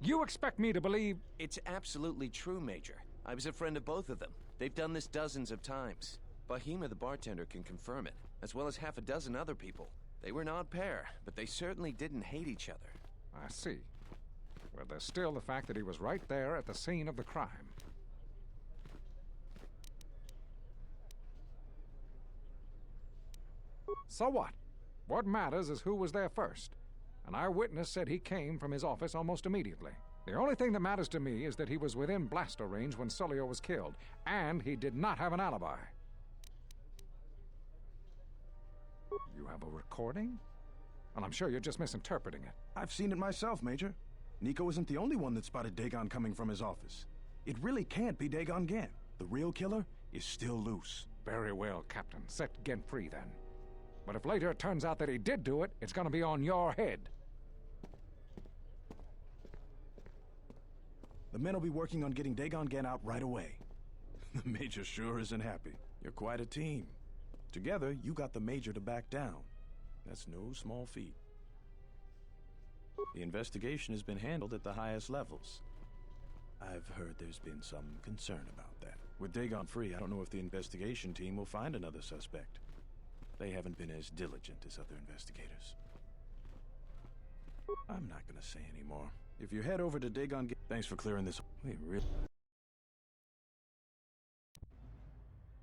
You expect me to believe... It's absolutely true, Major. I was a friend of both of them. They've done this dozens of times. Bahima, the bartender, can confirm it, as well as half a dozen other people. They were an odd pair, but they certainly didn't hate each other. I see. Well, there's still the fact that he was right there at the scene of the crime. So what? What matters is who was there first. An eyewitness said he came from his office almost immediately. The only thing that matters to me is that he was within blaster range when Sulio was killed, and he did not have an alibi. You have a recording? Well, I'm sure you're just misinterpreting it. I've seen it myself, Major. Nico isn't the only one that spotted Dagon coming from his office. It really can't be Dagon Gent. The real killer is still loose. Very well, Captain. Set Gent free, then. But if later it turns out that he did do it, it's gonna be on your head. The men will be working on getting Dagon Gent out right away. The Major sure isn't happy. You're quite a team. Together, you got the Major to back down. That's no small feat. The investigation has been handled at the highest levels. I've heard there's been some concern about that. With Dagon free, I don't know if the investigation team will find another suspect. They haven't been as diligent as other investigators. I'm not gonna say any more. If you head over to Dagon... Thanks for clearing this... Wait, really?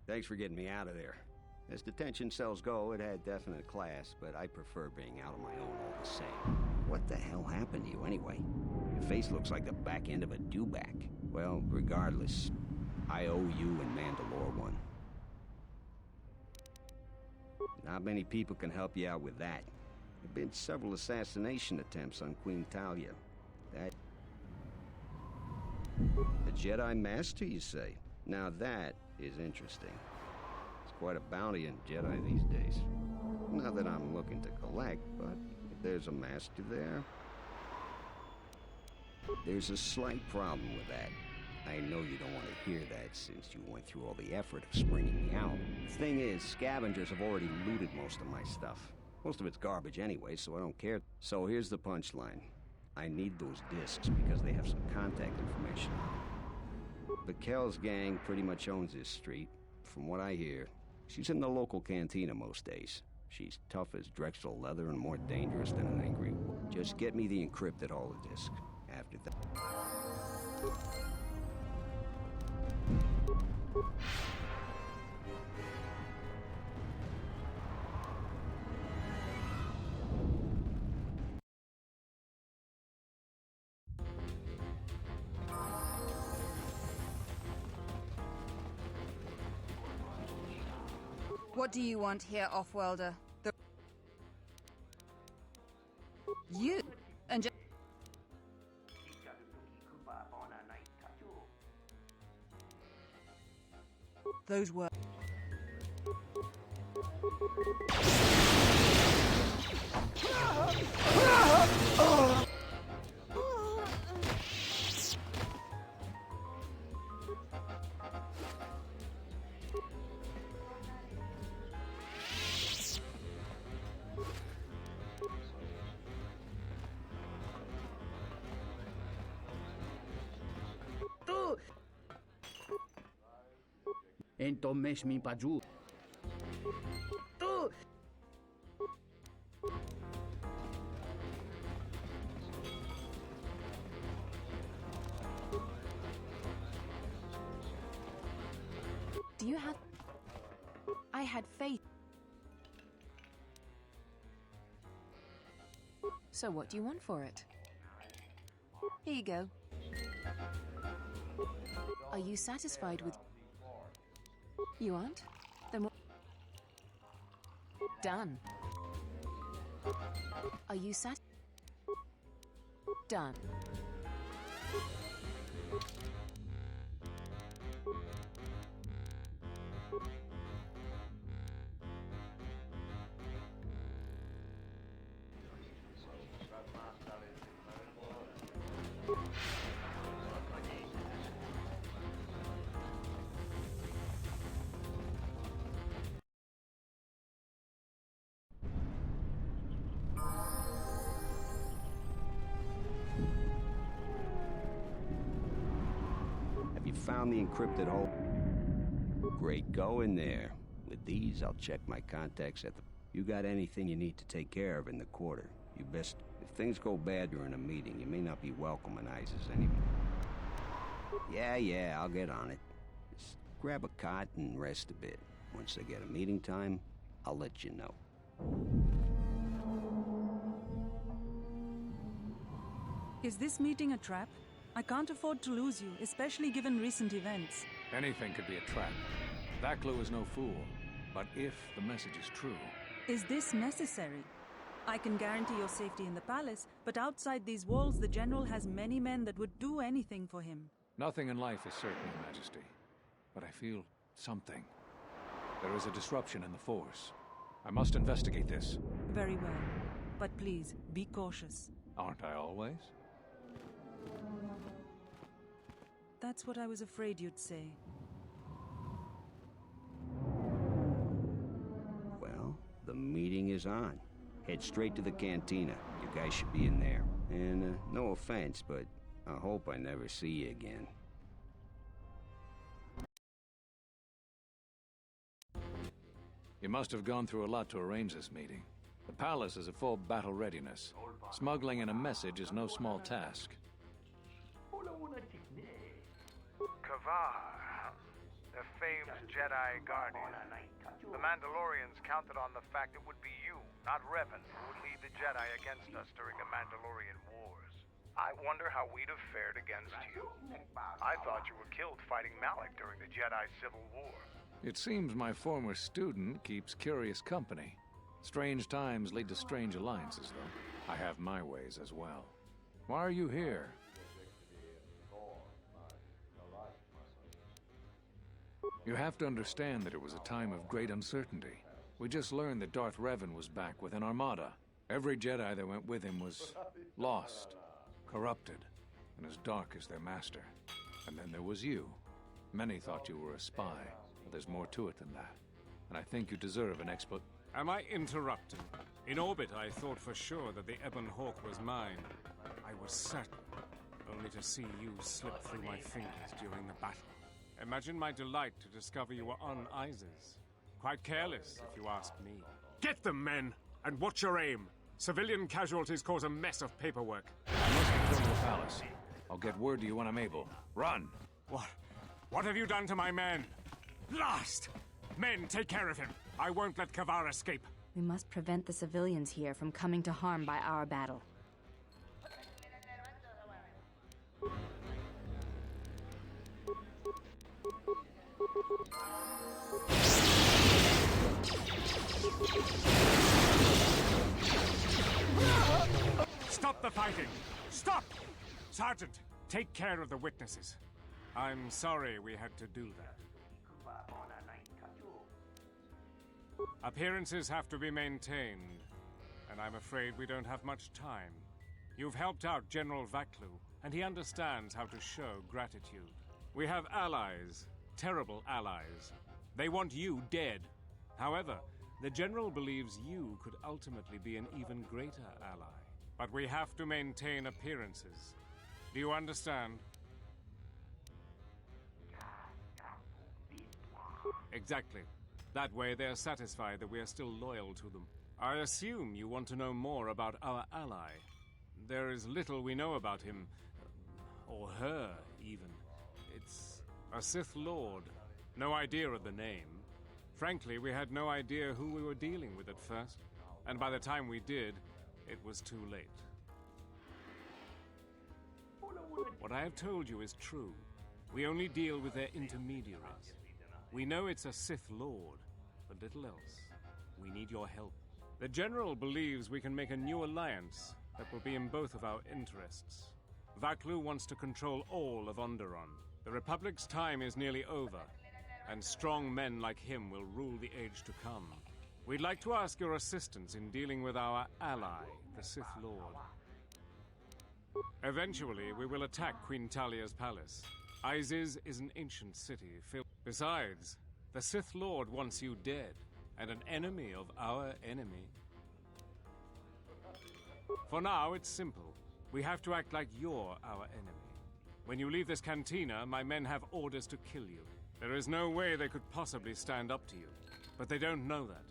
Thanks for getting me out of there. As detention cells go, it had definite class, but I prefer being out on my own all the same. What the hell happened to you anyway? Your face looks like the back end of a dewback. Well, regardless, I owe you and Mandalore one. Not many people can help you out with that. There have been several assassination attempts on Queen Talia. That... The Jedi Master, you say? Now that is interesting. It's quite a bounty in Jedi these days. Not that I'm looking to collect, but if there's a Master there... There's a slight problem with that. I know you don't want to hear that since you went through all the effort of springing me out. The thing is, scavengers have already looted most of my stuff. Most of it's garbage anyway, so I don't care. So here's the punchline. I need those discs because they have some contact information on them. Vakel's gang pretty much owns this street. From what I hear, she's in the local cantina most days. She's tough as Drexel leather and more dangerous than an angry wolf. Just get me the encrypted holodisc. After that... What do you want here, Offworlder? You and just... Those were... Ento mesh mi paju. Do you have... I had faith. So what do you want for it? Here you go. Are you satisfied with... You aren't? Then what... Done. Are you Done. Have you found the encrypted hole? Great, go in there. With these, I'll check my contacts at the... You got anything you need to take care of in the quarter. You best... If things go bad during a meeting, you may not be welcome in Iziz anymore. Yeah, I'll get on it. Just grab a cot and rest a bit. Once I get a meeting time, I'll let you know. Is this meeting a trap? I can't afford to lose you, especially given recent events. Anything could be a trap. Vaklu is no fool. But if the message is true... Is this necessary? I can guarantee your safety in the palace, but outside these walls the General has many men that would do anything for him. Nothing in life is certain, Your Majesty. But I feel something. There is a disruption in the Force. I must investigate this. Very well. But please, be cautious. Aren't I always? That's what I was afraid you'd say. Well, the meeting is on. Head straight to the cantina. You guys should be in there. And, no offense, but I hope I never see you again. You must have gone through a lot to arrange this meeting. The palace is at full battle readiness. Smuggling in a message is no small task. Kavar, the famed Jedi Guardian. The Mandalorians counted on the fact it would be you, not Revan, who would lead the Jedi against us during the Mandalorian Wars. I wonder how we'd have fared against you. I thought you were killed fighting Malik during the Jedi Civil War. It seems my former student keeps curious company. Strange times lead to strange alliances, though. I have my ways as well. Why are you here? You have to understand that it was a time of great uncertainty. We just learned that Darth Revan was back with an armada. Every Jedi that went with him was lost, corrupted, and as dark as their master. And then there was you. Many thought you were a spy, but there's more to it than that. And I think you deserve an explanation. Am I interrupting? In orbit, I thought for sure that the Ebon Hawk was mine. I was certain, only to see you slip through my fingers during the battle. Imagine my delight to discover you were on Iziz. Quite careless, if you ask me. Get them, men! And watch your aim! Civilian casualties cause a mess of paperwork. I must return to the palace. I'll get word to you when I'm able. Run! What have you done to my men? Last! Men, take care of him! I won't let Kavar escape. We must prevent the civilians here from coming to harm by our battle. Stop the fighting! Stop! Sergeant, take care of the witnesses. I'm sorry we had to do that. Appearances have to be maintained, and I'm afraid we don't have much time. You've helped out General Vaklu, and he understands how to show gratitude. We have allies, terrible allies. They want you dead. However, the General believes you could ultimately be an even greater ally. But we have to maintain appearances. Do you understand? Exactly. That way they are satisfied that we are still loyal to them. I assume you want to know more about our ally. There is little we know about him, or her, even. It's a Sith Lord. No idea of the name. Frankly, we had no idea who we were dealing with at first. And by the time we did, it was too late. What I have told you is true. We only deal with their intermediaries. We know it's a Sith Lord, but little else. We need your help. The General believes we can make a new alliance that will be in both of our interests. Vaklu wants to control all of Onderon. The Republic's time is nearly over, and strong men like him will rule the age to come. We'd like to ask your assistance in dealing with our ally, the Sith Lord. Eventually, we will attack Queen Talia's palace. Iziz is an ancient city filled... Besides, the Sith Lord wants you dead, and an enemy of our enemy. For now, it's simple. We have to act like you're our enemy. When you leave this cantina, my men have orders to kill you. There is no way they could possibly stand up to you, but they don't know that.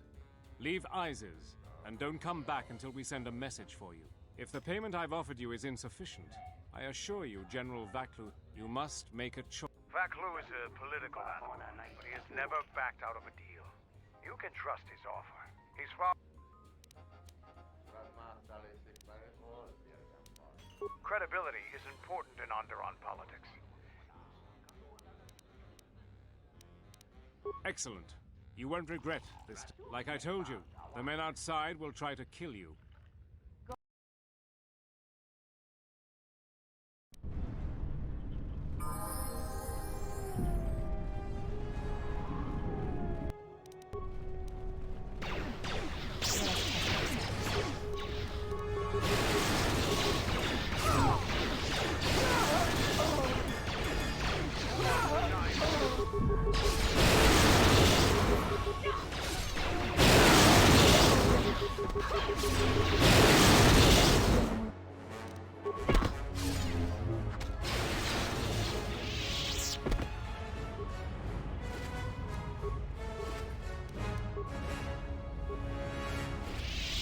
Leave Iziz, and don't come back until we send a message for you. If the payment I've offered you is insufficient, I assure you, General Vaklu, you must make a choice. Vaklu is a political animal, but he has never backed out of a deal. You can trust his offer. He's credibility is important in Onderon politics. Excellent. You won't regret this. Like I told you, the men outside will try to kill you.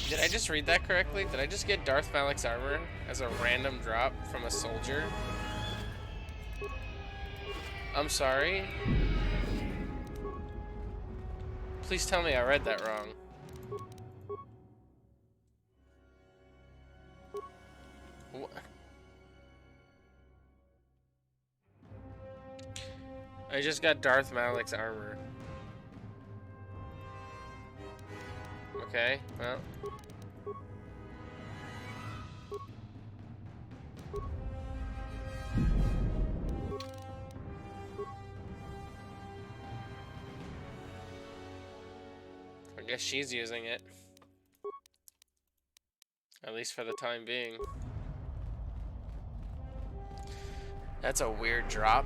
Did I just read that correctly? Did I just get Darth Malik's armor as a random drop from a soldier? I'm sorry. Please tell me I read that wrong. I just got Darth Malik's armor. Okay, well. I guess she's using it. At least for the time being. That's a weird drop.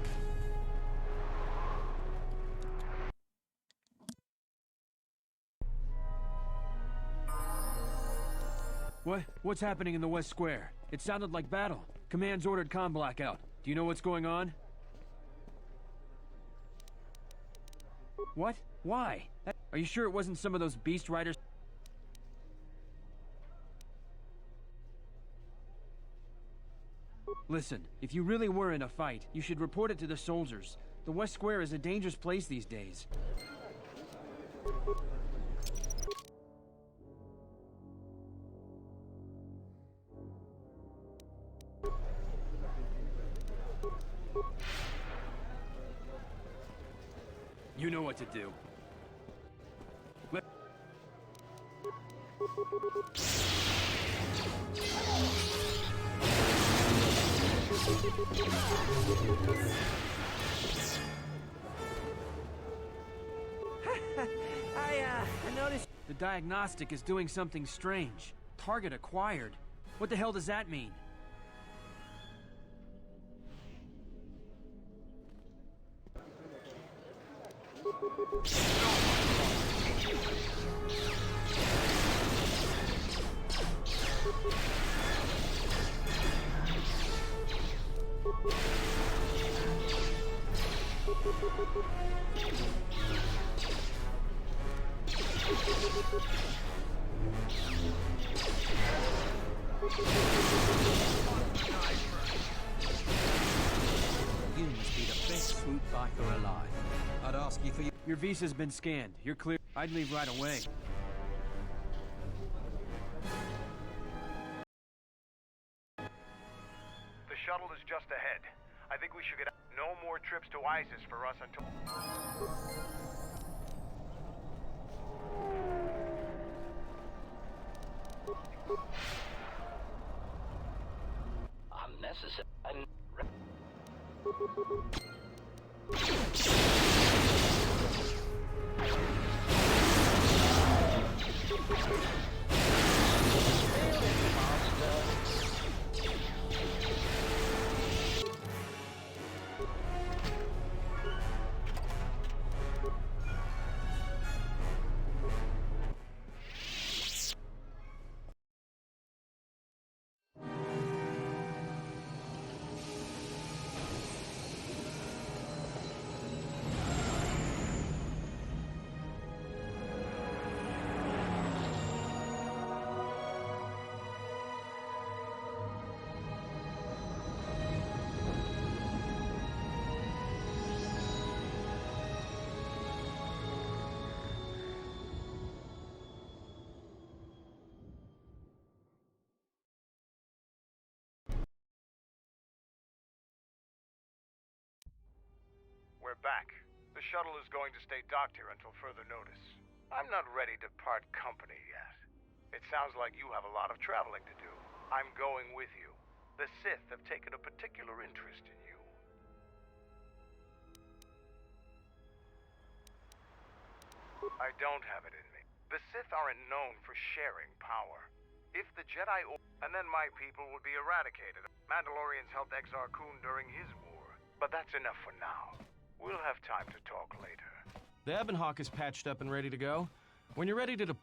What's happening in the West Square? It sounded like battle. Command's ordered comm blackout. Do you know what's going on? What? Why? Are you sure it wasn't some of those beast riders? Listen, if you really were in a fight, you should report it to the soldiers. The West Square is a dangerous place these days. You know what to do. I noticed... The diagnostic is doing something strange. Target acquired. What the hell does that mean? You must be the best swoop biker alive. I'd ask you for Your visa's been scanned. You're clear. I'd leave right away. The shuttle is just ahead. I think we should get no more trips to Iziz for us until... Unnecessary. We're back. The shuttle is going to stay docked here until further notice. I'm not ready to part company yet. It sounds like you have a lot of traveling to do. I'm going with you. The Sith have taken a particular interest in you. I don't have it in me. The Sith aren't known for sharing power. If the Jedi... And then my people would be eradicated. Mandalorians helped Exar Kun during his war. But that's enough for now. We'll have time to talk later. The Ebon Hawk is patched up and ready to go. When you're ready to...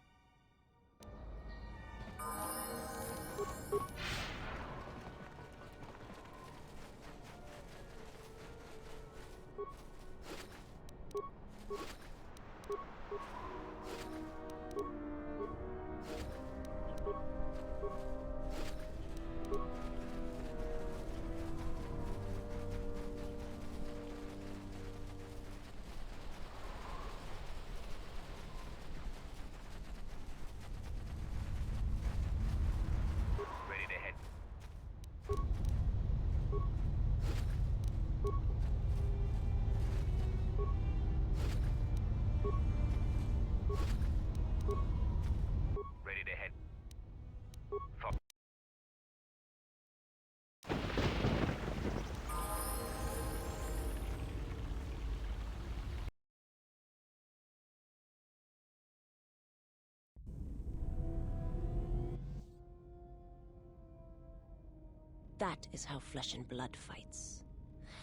That is how flesh and blood fights.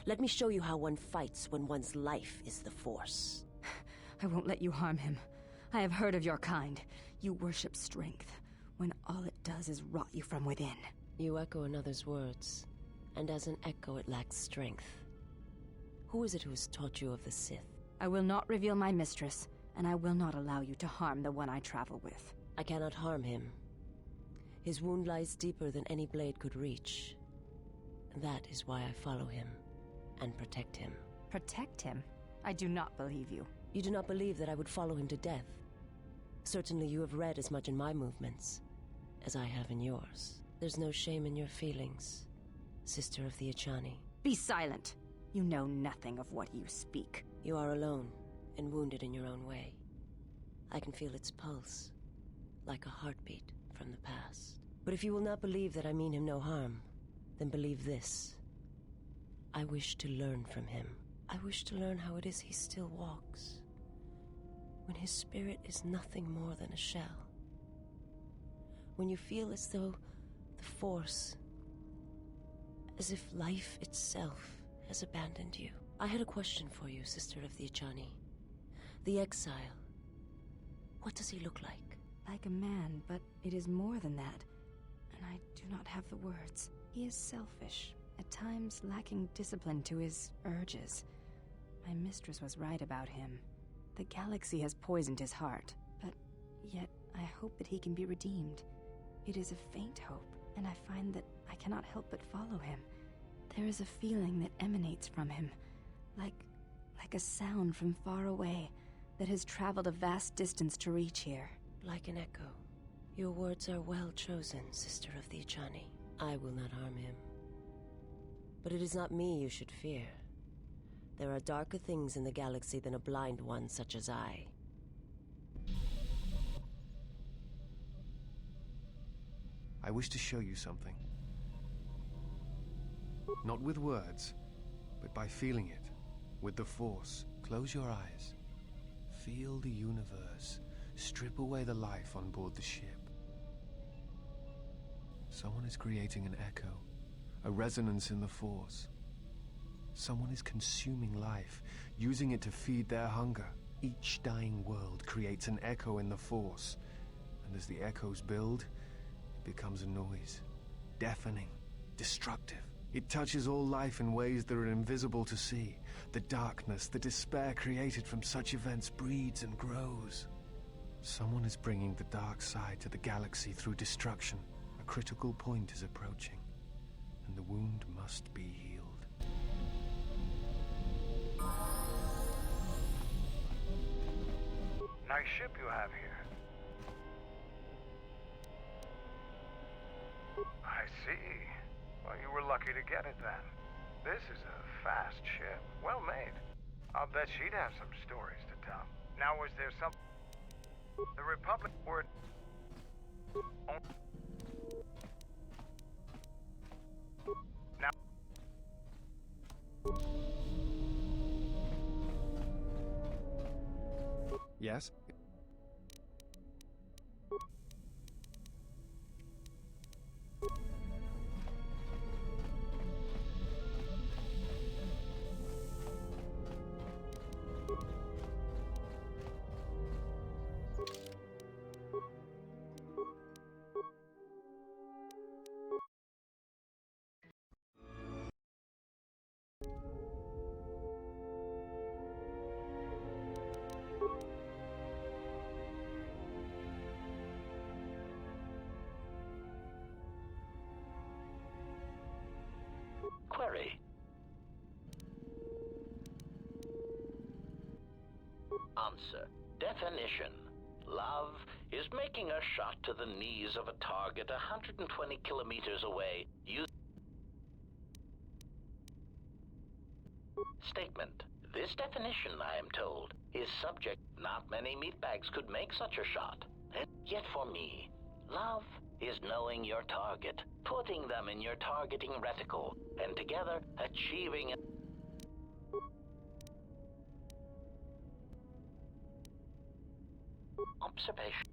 Let me show you how one fights when one's life is the Force. I won't let you harm him. I have heard of your kind. You worship strength, when all it does is rot you from within. You echo another's words, and as an echo it lacks strength. Who is it who has taught you of the Sith? I will not reveal my mistress, and I will not allow you to harm the one I travel with. I cannot harm him. His wound lies deeper than any blade could reach. That is why I follow him, and protect him. Protect him? I do not believe you. You do not believe that I would follow him to death? Certainly you have read as much in my movements as I have in yours. There's no shame in your feelings, sister of the Echani. Be silent! You know nothing of what you speak. You are alone, and wounded in your own way. I can feel its pulse, like a heartbeat from the past. But if you will not believe that I mean him no harm, then believe this. I wish to learn from him. I wish to learn how it is he still walks, when his spirit is nothing more than a shell. When you feel as though the Force, as if life itself has abandoned you. I had a question for you, sister of the Echani. The exile. What does he look like? Like a man, but it is more than that. And I do not have the words. He is selfish, at times lacking discipline to his urges. My mistress was right about him. The galaxy has poisoned his heart, but yet I hope that he can be redeemed. It is a faint hope, and I find that I cannot help but follow him. There is a feeling that emanates from him, like a sound from far away that has traveled a vast distance to reach here. Like an echo. Your words are well chosen, Sister of the Ijani. I will not harm him. But it is not me you should fear. There are darker things in the galaxy than a blind one such as I. I wish to show you something. Not with words, but by feeling it, with the Force. Close your eyes. Feel the universe strip away the life on board the ship. Someone is creating an echo, a resonance in the Force. Someone is consuming life, using it to feed their hunger. Each dying world creates an echo in the Force, and as the echoes build, it becomes a noise, deafening, destructive. It touches all life in ways that are invisible to see. The darkness, the despair created from such events breeds and grows. Someone is bringing the dark side to the galaxy through destruction. A critical point is approaching, and the wound must be healed. Nice ship you have here. I see. Well, you were lucky to get it then. This is a fast ship. Well made. I'll bet she'd have some stories to tell. Now, was there some... The Republic were... Now... Yes? Query. Answer. Definition. Love is making a shot to the knees of a target 120 kilometers away. Statement. This definition, I am told, is subject. Not many meatbags could make such a shot. Yet for me, love is knowing your target, putting them in your targeting reticle, and together achieving it. Observation.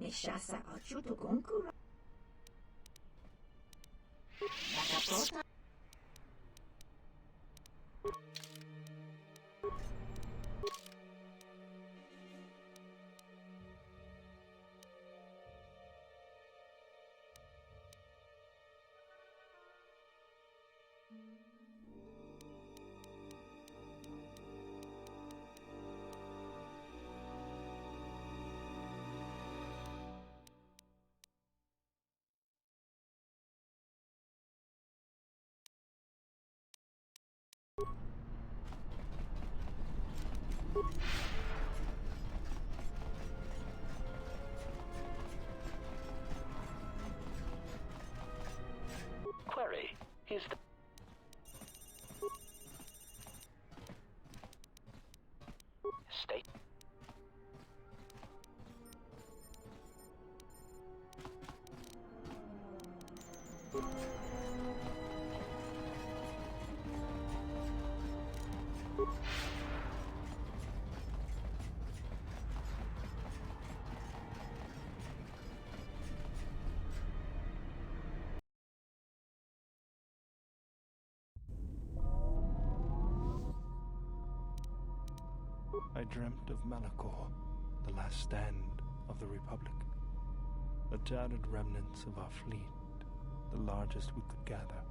Nishasa Achuto Gonkura. Nakapota. is the... State... I dreamt of Mandalore, the last stand of the Republic. The tattered remnants of our fleet, the largest we could gather.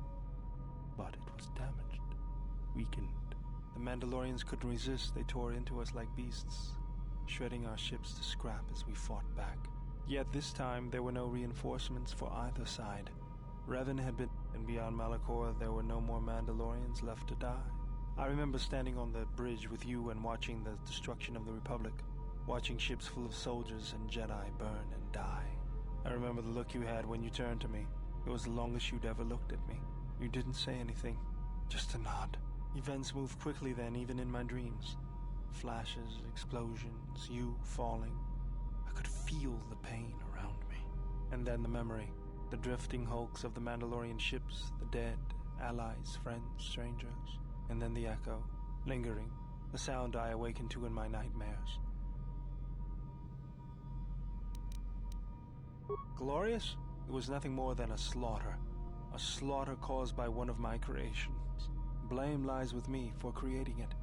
But it was damaged, weakened. The Mandalorians couldn't resist. They tore into us like beasts, shredding our ships to scrap as we fought back. Yet this time there were no reinforcements for either side. Revan had been, and beyond Mandalore there were no more Mandalorians left to die. I remember standing on the bridge with you and watching the destruction of the Republic, watching ships full of soldiers and Jedi burn and die. I remember the look you had when you turned to me. It was the longest you'd ever looked at me. You didn't say anything, just a nod. Events moved quickly then, even in my dreams. Flashes, explosions, you falling. I could feel the pain around me. And then the memory, the drifting hulks of the Mandalorian ships, the dead, allies, friends, strangers. And then the echo, lingering, the sound I awakened to in my nightmares. Glorious? It was nothing more than a slaughter caused by one of my creations. Blame lies with me for creating it.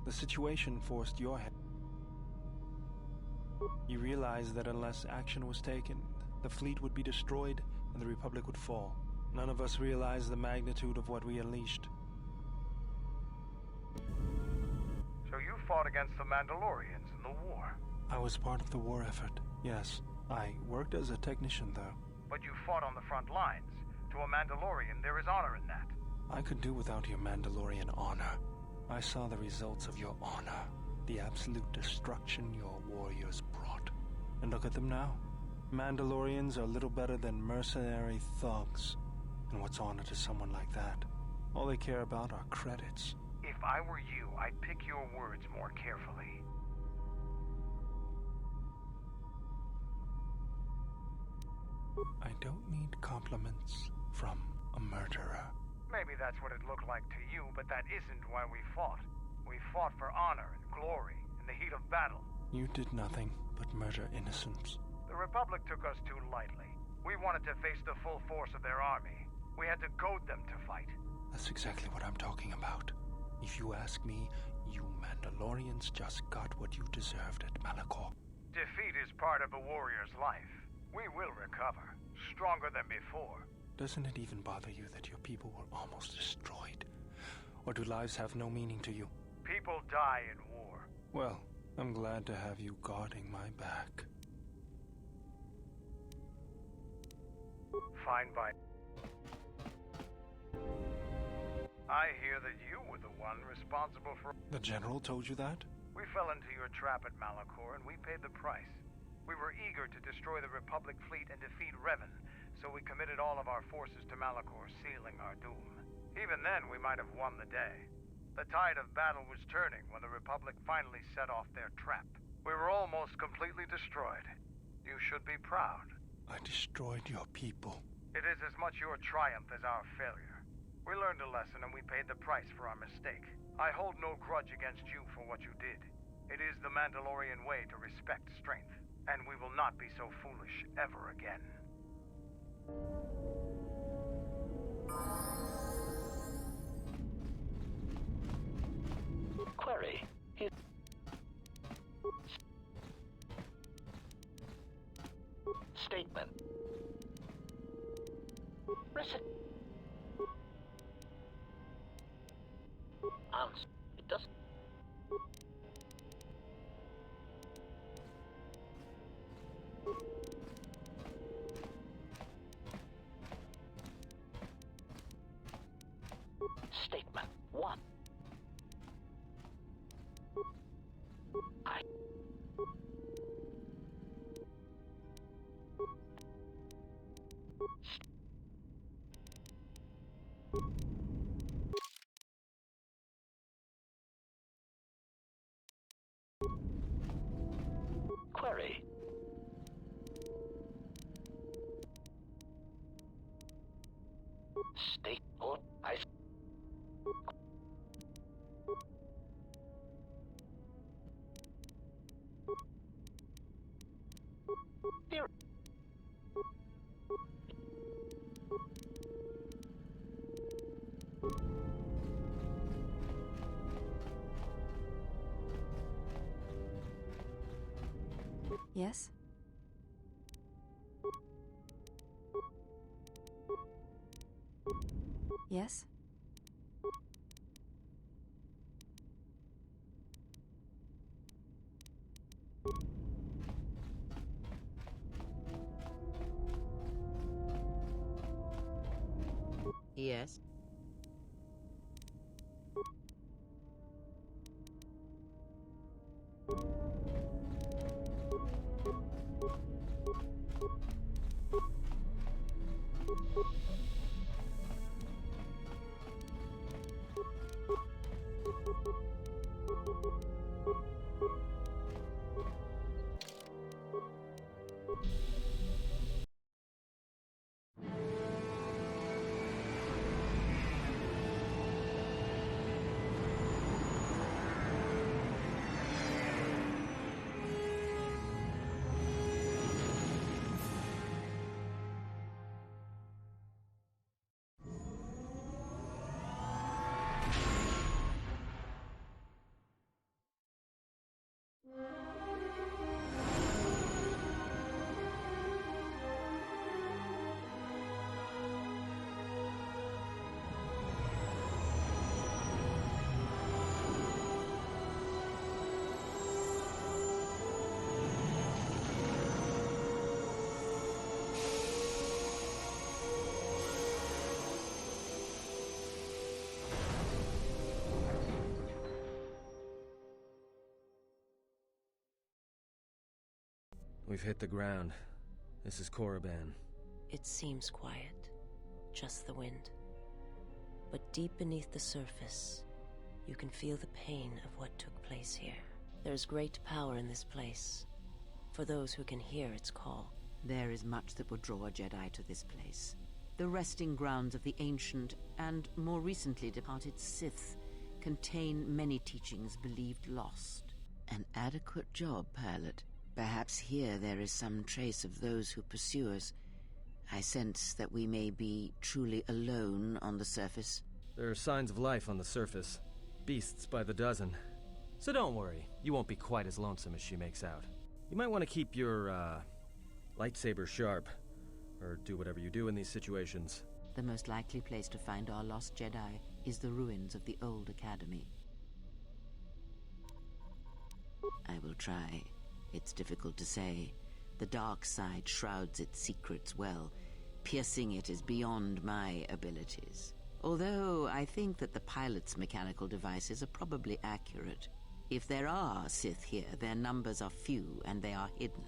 The situation forced your hand. You realized that unless action was taken, the fleet would be destroyed and the Republic would fall. None of us realized the magnitude of what we unleashed. So you fought against the Mandalorians in the war? I was part of the war effort, yes. I worked as a technician, though. But you fought on the front lines. To a Mandalorian, there is honor in that. I could do without your Mandalorian honor. I saw the results of your honor, the absolute destruction your warriors brought. And look at them now. Mandalorians are little better than mercenary thugs. And what's honor to someone like that? All they care about are credits. If I were you, I'd pick your words more carefully. I don't need compliments from a murderer. Maybe that's what it looked like to you, but that isn't why we fought. We fought for honor and glory in the heat of battle. You did nothing but murder innocents. The Republic took us too lightly. We wanted to face the full force of their army. We had to goad them to fight. That's exactly what I'm talking about. If you ask me, you Mandalorians just got what you deserved at Mandalore. Defeat is part of a warrior's life. We will recover, stronger than before. Doesn't it even bother you that your people were almost destroyed? Or do lives have no meaning to you? People die in war. Well, I'm glad to have you guarding my back. Fine by... I hear that you were the one responsible for... The General told you that? We fell into your trap at Mandalore and we paid the price. We were eager to destroy the Republic fleet and defeat Revan, so we committed all of our forces to Mandalore, sealing our doom. Even then, we might have won the day. The tide of battle was turning when the Republic finally set off their trap. We were almost completely destroyed. You should be proud. I destroyed your people. It is as much your triumph as our failure. We learned a lesson and we paid the price for our mistake. I hold no grudge against you for what you did. It is the Mandalorian way to respect strength, and we will not be so foolish ever again. Query. Statement. Answer. It does. Statement 1. I Stay put. Here. Yes? Yes? Yes. We've hit the ground. This is Korriban. It seems quiet, just the wind. But deep beneath the surface, you can feel the pain of what took place here. There's great power in this place, for those who can hear its call. There is much that would draw a Jedi to this place. The resting grounds of the ancient and more recently departed Sith contain many teachings believed lost. An adequate job, pilot. Perhaps here there is some trace of those who pursue us. I sense that we may be truly alone on the surface. There are signs of life on the surface. Beasts by the dozen. So don't worry, you won't be quite as lonesome as she makes out. You might want to keep your, lightsaber sharp. Or do whatever you do in these situations. The most likely place to find our lost Jedi is the ruins of the old academy. I will try. It's difficult to say. The dark side shrouds its secrets well. Piercing it is beyond my abilities. Although I think that the pilot's mechanical devices are probably accurate. If there are Sith here, their numbers are few and they are hidden.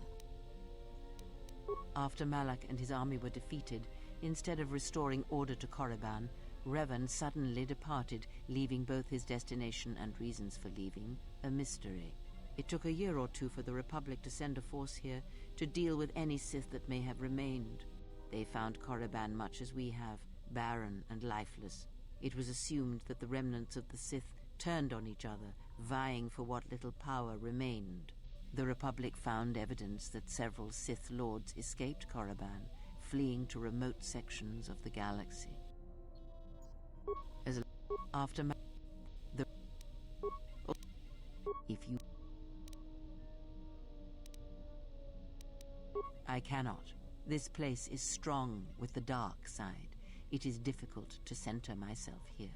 After Malak and his army were defeated, instead of restoring order to Korriban, Revan suddenly departed, leaving both his destination and reasons for leaving a mystery. It took a year or two for the Republic to send a force here to deal with any Sith that may have remained. They found Korriban much as we have, barren and lifeless. It was assumed that the remnants of the Sith turned on each other, vying for what little power remained. The Republic found evidence that several Sith lords escaped Korriban, fleeing to remote sections of the galaxy. After the... If you... I cannot. This place is strong with the dark side. It is difficult to center myself here.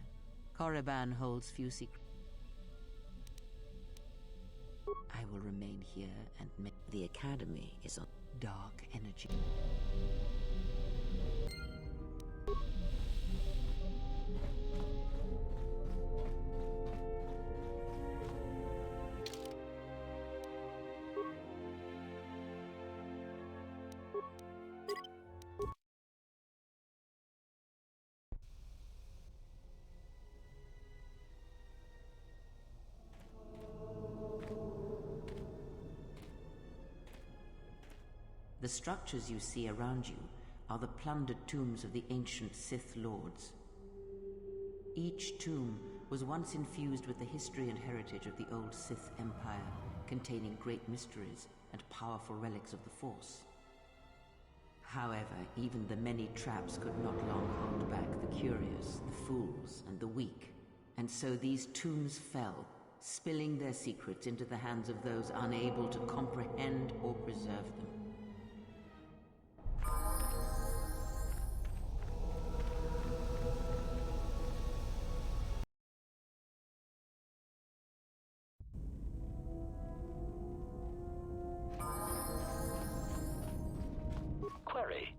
Korriban holds few secrets. I will remain here and make... The Academy is on dark energy. The structures you see around you are the plundered tombs of the ancient Sith Lords. Each tomb was once infused with the history and heritage of the old Sith Empire, containing great mysteries and powerful relics of the Force. However, even the many traps could not long hold back the curious, the fools, and the weak. And so these tombs fell, spilling their secrets into the hands of those unable to comprehend or preserve them. Query.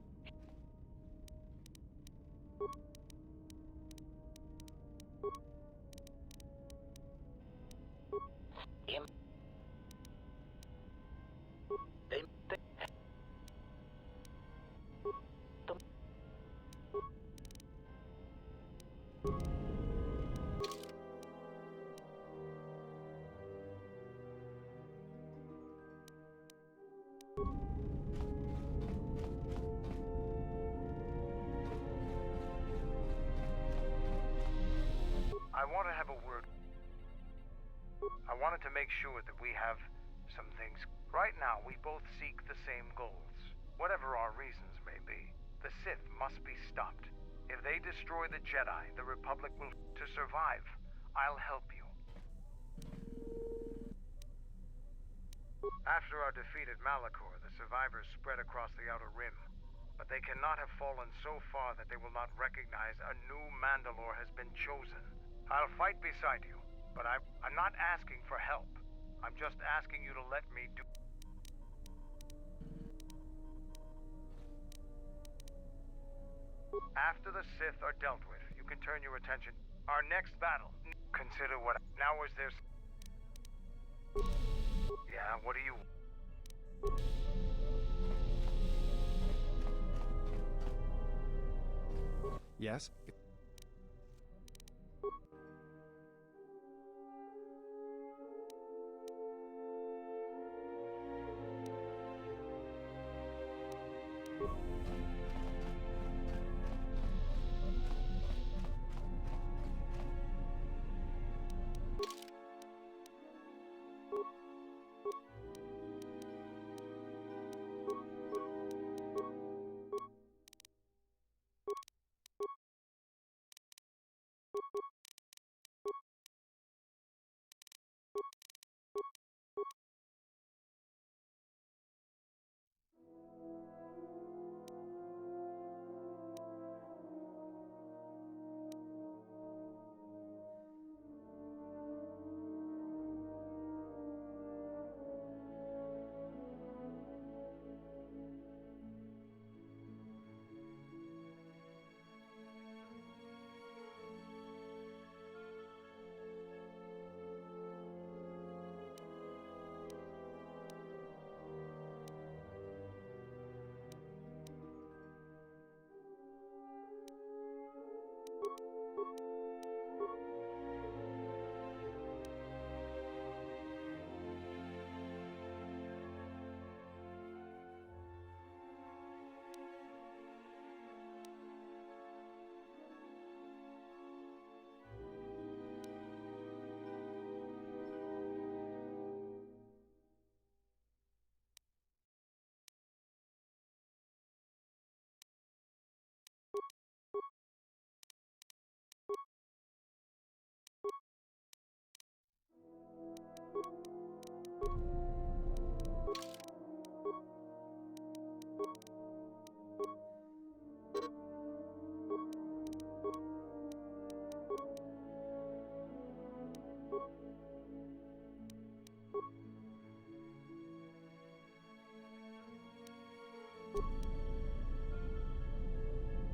I want to have a word. I wanted to make sure that we have some things. Right now, we both seek the same goals, whatever our reasons may be. The Sith must be stopped. If they destroy the Jedi, the Republic will... To survive, I'll help you. After our defeat at Malachor, the survivors spread across the Outer Rim. But they cannot have fallen so far that they will not recognize a new Mandalore has been chosen. I'll fight beside you, but I'm not asking for help. I'm just asking you to let me do... After the Sith are dealt with, you can turn your attention. Our next battle. Consider what... Now is there... Yeah, what do you... Yes?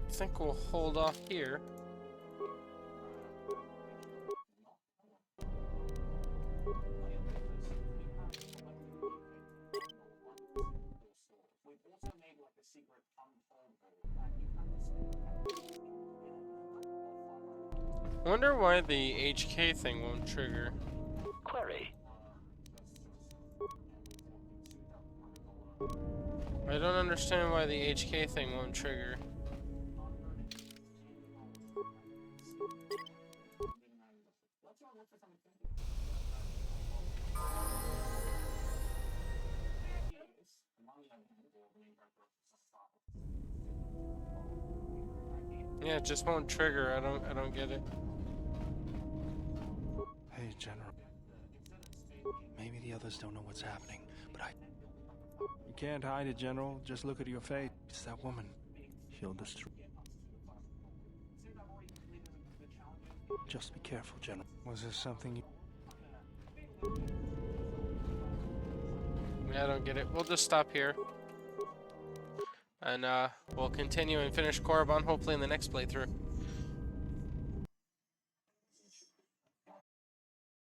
I think we'll hold off here. I wonder why the HK thing won't trigger. Query. I don't understand why the HK thing won't trigger. Yeah, it just won't trigger. I don't get it. Hey, General. Maybe the others don't know what's happening, but You can't hide it, General. Just look at your face. It's that woman. She'll destroy. Just be careful, General. Was there something Yeah, I don't get it. We'll just stop here. And we'll continue and finish Korriban hopefully in the next playthrough.